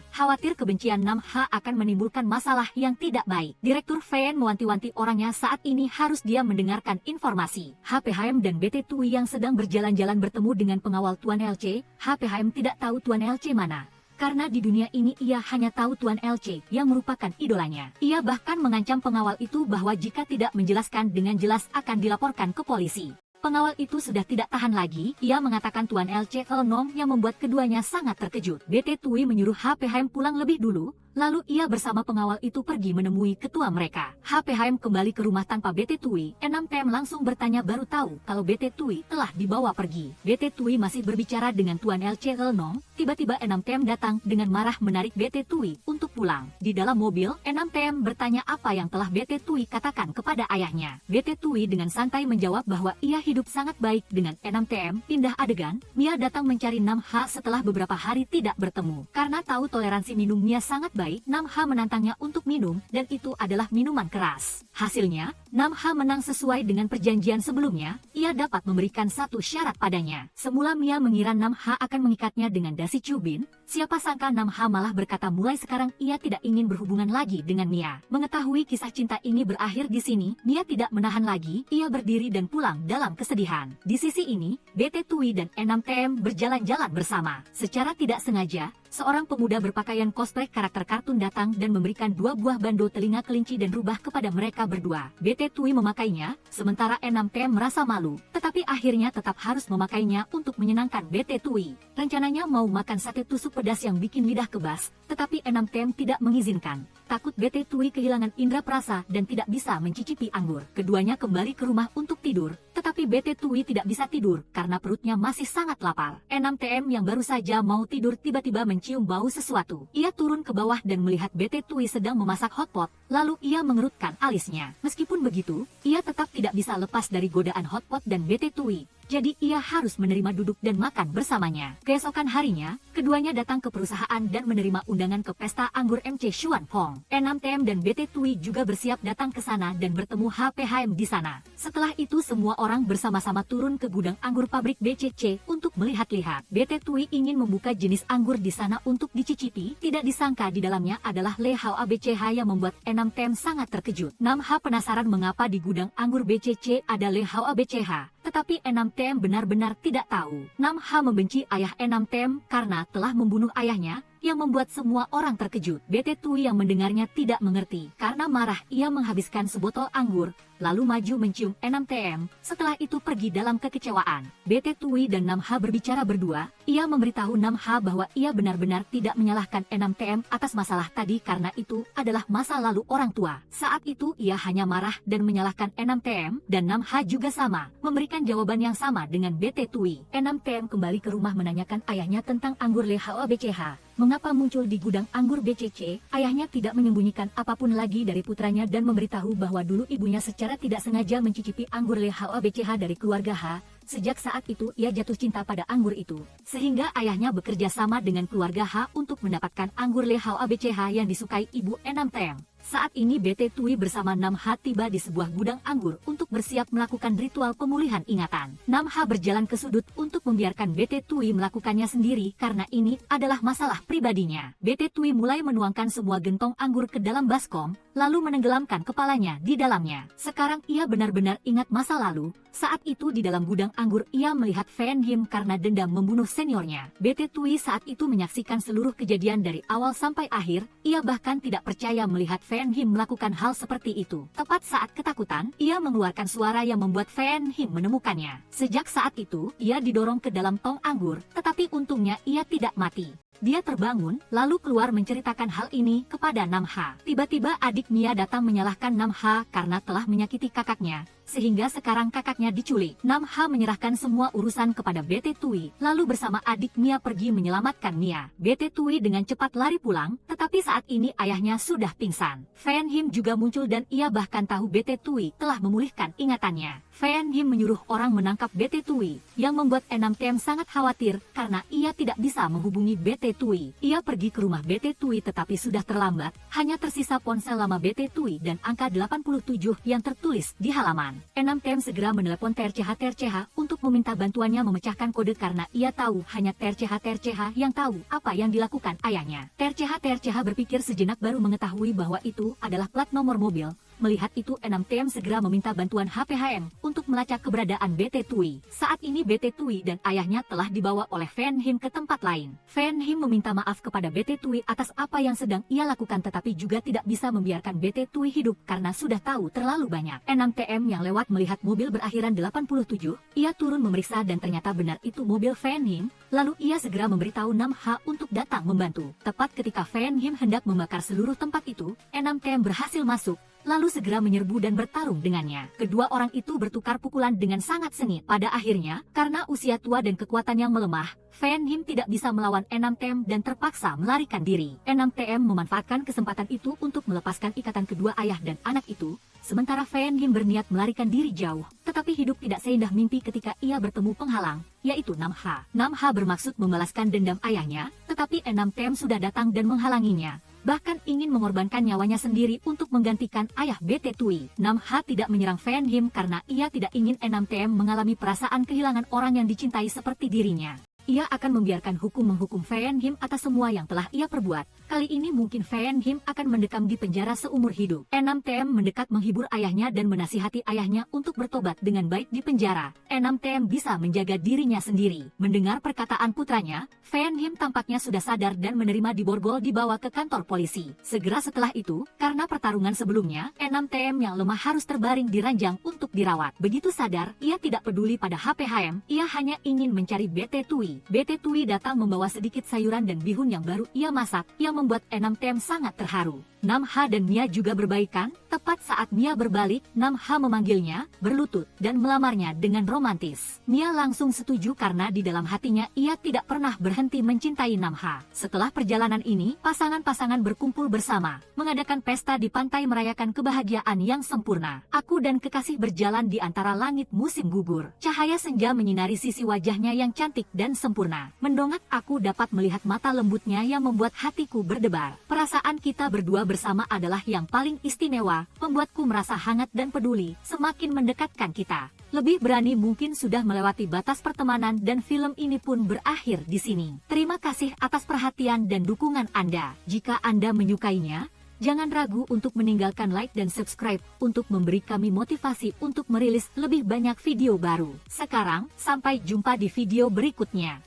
Khawatir kebencian Namha akan menimbulkan masalah yang tidak baik. Direktur Fan mewanti-wanti orangnya saat ini harus diam mendengarkan informasi. HPHM dan BT Tui yang sedang berjalan-jalan bertemu dengan pengawal Tuan LC. HPHM tidak tahu Tuan LC mana, karena di dunia ini ia hanya tahu Tuan LC yang merupakan idolanya. Ia bahkan mengancam pengawal itu bahwa jika tidak menjelaskan dengan jelas akan dilaporkan ke polisi. Pengawal itu sudah tidak tahan lagi, ia mengatakan Tuan LC Selnong yang membuat keduanya sangat terkejut. BT Tui menyuruh HPHM pulang lebih dulu, lalu ia bersama pengawal itu pergi menemui ketua mereka. HPHM kembali ke rumah tanpa BT Tui. Enam TM langsung bertanya baru tahu kalau BT Tui telah dibawa pergi. BT Tui masih berbicara dengan Tuan LC Selnong, tiba-tiba Enam TM datang dengan marah menarik BT Tui untuk pulang. Di dalam mobil, Enam TM bertanya apa yang telah BT Tui katakan kepada ayahnya. BT Tui dengan santai menjawab bahwa ia hidup sangat baik dengan Enam TM. Pindah adegan, Mia datang mencari Namha setelah beberapa hari tidak bertemu. Karena tahu toleransi minum Mia sangat baik, Namha menantangnya untuk minum, dan itu adalah minuman keras. Hasilnya, Namha menang sesuai dengan perjanjian sebelumnya. Ia dapat memberikan satu syarat padanya. Semula Mia mengira Namha akan mengikatnya dengan dasi cubin. Siapa sangka Namha malah berkata mulai sekarang ia tidak ingin berhubungan lagi dengan Mia. Mengetahui kisah cinta ini berakhir di sini, Mia tidak menahan lagi. Ia berdiri dan pulang dalam kesedihan. Di sisi ini, BT Tui dan Enam TM berjalan-jalan bersama. Secara tidak sengaja, seorang pemuda berpakaian cosplay karakter kartun datang dan memberikan 2 buah bando telinga kelinci dan rubah kepada mereka berdua. BT Tui memakainya, sementara Enamtem merasa malu, tetapi akhirnya tetap harus memakainya untuk menyenangkan BT Tui. Rencananya mau makan sate tusuk pedas yang bikin lidah kebas, tetapi Enamtem tidak mengizinkan. Takut BT Tui kehilangan indera perasa dan tidak bisa mencicipi anggur. Keduanya kembali ke rumah untuk tidur, tetapi BT Tui tidak bisa tidur karena perutnya masih sangat lapar. Enamtem yang baru saja mau tidur tiba-tiba mencium bau sesuatu. Ia turun ke bawah dan melihat BT Tui sedang memasak hotpot, lalu ia mengerutkan alisnya. Meskipun begitu, ia tetap tidak bisa lepas dari godaan hotpot dan BT Tui. Jadi ia harus menerima duduk dan makan bersamanya. Keesokan harinya, keduanya datang ke perusahaan dan menerima undangan ke pesta anggur MC Xuan Pong. Enamtem dan BT Tui juga bersiap datang ke sana dan bertemu HPHM di sana. Setelah itu semua orang bersama-sama turun ke gudang anggur pabrik BCC untuk melihat-lihat. BT Tui ingin membuka jenis anggur di sana untuk dicicipi, tidak disangka di dalamnya adalah Le Hao ABCH yang membuat Enamtem sangat terkejut. Namha penasaran mengapa di gudang anggur BCC ada Le Hao ABCH. Tetapi Enamtem benar-benar tidak tahu. Namha membenci ayah Enamtem karena telah membunuh ayahnya, yang membuat semua orang terkejut. BT Tui yang mendengarnya tidak mengerti. Karena marah, ia menghabiskan sebotol anggur, lalu maju mencium Enamtem, setelah itu pergi dalam kekecewaan. BT Tui dan Namha berbicara berdua, ia memberitahu Namha bahwa ia benar-benar tidak menyalahkan Enamtem atas masalah tadi karena itu adalah masa lalu orang tua. Saat itu ia hanya marah dan menyalahkan Enamtem, dan Namha juga sama, memberikan jawaban yang sama dengan BT Tui. Enamtem kembali ke rumah menanyakan ayahnya tentang anggur Le Hao BCH. Mengapa muncul di gudang anggur BCC? Ayahnya tidak menyembunyikan apapun lagi dari putranya dan memberitahu bahwa dulu ibunya secara tidak sengaja mencicipi anggur Le Hao BCH dari keluarga H. Sejak saat itu ia jatuh cinta pada anggur itu, sehingga ayahnya bekerja sama dengan keluarga H untuk mendapatkan anggur Le Hao ABCH yang disukai ibu Enamtem. Saat ini BT Tui bersama Namha tiba di sebuah gudang anggur untuk bersiap melakukan ritual pemulihan ingatan. Namha berjalan ke sudut untuk membiarkan BT Tui melakukannya sendiri karena ini adalah masalah pribadinya. BT Tui mulai menuangkan semua gentong anggur ke dalam baskom, lalu menenggelamkan kepalanya di dalamnya. Sekarang ia benar-benar ingat masa lalu. Saat itu di dalam gudang anggur ia melihat Fan Him karena dendam membunuh seniornya. BT Tui saat itu menyaksikan seluruh kejadian dari awal sampai akhir. Ia bahkan tidak percaya melihat Fan Him melakukan hal seperti itu. Tepat saat ketakutan, ia mengeluarkan suara yang membuat Fan Him menemukannya. Sejak saat itu, ia didorong ke dalam tong anggur, tetapi untungnya ia tidak mati. Dia terbangun, lalu keluar menceritakan hal ini kepada Namha. Tiba-tiba adik Mia datang menyalahkan Namha karena telah menyakiti kakaknya, sehingga sekarang kakaknya diculik. Namha menyerahkan semua urusan kepada BT Tui, lalu bersama adik Mia pergi menyelamatkan Mia. BT Tui dengan cepat lari pulang, tetapi saat ini ayahnya sudah pingsan. Fan Him juga muncul dan ia bahkan tahu BT Tui telah memulihkan ingatannya. Fan Him menyuruh orang menangkap BT Tui, yang membuat Enamtem sangat khawatir karena ia tidak bisa menghubungi BT Tui. Ia pergi ke rumah BT Tui tetapi sudah terlambat, hanya tersisa ponsel lama BT Tui dan angka 87 yang tertulis di halaman. Enamtem segera menelepon TRCH untuk meminta bantuannya memecahkan kode karena ia tahu hanya TRCH yang tahu apa yang dilakukan ayahnya. TRCH berpikir sejenak baru mengetahui bahwa itu adalah plat nomor mobil. Melihat itu Enamtem segera meminta bantuan HPHM untuk melacak keberadaan BT Tui. Saat ini BT Tui dan ayahnya telah dibawa oleh Fan Him ke tempat lain. Fan Him meminta maaf kepada BT Tui atas apa yang sedang ia lakukan tetapi juga tidak bisa membiarkan BT Tui hidup karena sudah tahu terlalu banyak. Enamtem yang lewat melihat mobil berakhiran 87, ia turun memeriksa dan ternyata benar itu mobil Fan Him, lalu ia segera memberitahu Namha untuk datang membantu. Tepat ketika Fan Him hendak membakar seluruh tempat itu, Enamtem berhasil masuk, lalu segera menyerbu dan bertarung dengannya. Kedua orang itu bertukar pukulan dengan sangat sengit. Pada akhirnya, karena usia tua dan kekuatan yang melemah, Fan Him tidak bisa melawan Enamtem dan terpaksa melarikan diri. Enamtem memanfaatkan kesempatan itu untuk melepaskan ikatan kedua ayah dan anak itu, sementara Fan Him berniat melarikan diri jauh. Tetapi hidup tidak seindah mimpi ketika ia bertemu penghalang, yaitu Namha. Namha bermaksud membalaskan dendam ayahnya, tetapi Enamtem sudah datang dan menghalanginya. Bahkan ingin mengorbankan nyawanya sendiri untuk menggantikan ayah BT Tui. Namha tidak menyerang Fan Him karena ia tidak ingin Enamtem mengalami perasaan kehilangan orang yang dicintai seperti dirinya. ia akan membiarkan hukum menghukum Fan Him atas semua yang telah ia perbuat. Kali ini mungkin Fan Him akan mendekam di penjara seumur hidup. 6TM mendekat menghibur ayahnya dan menasihati ayahnya untuk bertobat dengan baik di penjara. 6TM bisa menjaga dirinya sendiri. Mendengar perkataan putranya, Fan Him tampaknya sudah sadar dan menerima diborgol dibawa ke kantor polisi. Segera setelah itu, karena pertarungan sebelumnya, 6TM yang lemah harus terbaring di ranjang untuk dirawat. Begitu sadar, ia tidak peduli pada HPHM, ia hanya ingin mencari BT Tui. BT Tui datang membawa sedikit sayuran dan bihun yang baru ia masak, yang membuat 6TM sangat terharu. Namha dan Mia juga berbaikan. Tepat saat Mia berbalik, Namha memanggilnya, berlutut, dan melamarnya dengan romantis. Mia langsung setuju karena di dalam hatinya ia tidak pernah berhenti mencintai Namha. Setelah perjalanan ini, pasangan-pasangan berkumpul bersama, mengadakan pesta di pantai merayakan kebahagiaan yang sempurna. Aku dan kekasih berjalan di antara langit musim gugur. Cahaya senja menyinari sisi wajahnya yang cantik dan sempurna. Mendongak aku dapat melihat mata lembutnya yang membuat hatiku berdebar. Perasaan kita berdua bersama adalah yang paling istimewa, membuatku merasa hangat dan peduli, semakin mendekatkan kita. Lebih berani mungkin sudah melewati batas pertemanan dan film ini pun berakhir di sini. Terima kasih atas perhatian dan dukungan Anda. Jika Anda menyukainya, jangan ragu untuk meninggalkan like dan subscribe untuk memberi kami motivasi untuk merilis lebih banyak video baru. Sekarang, sampai jumpa di video berikutnya.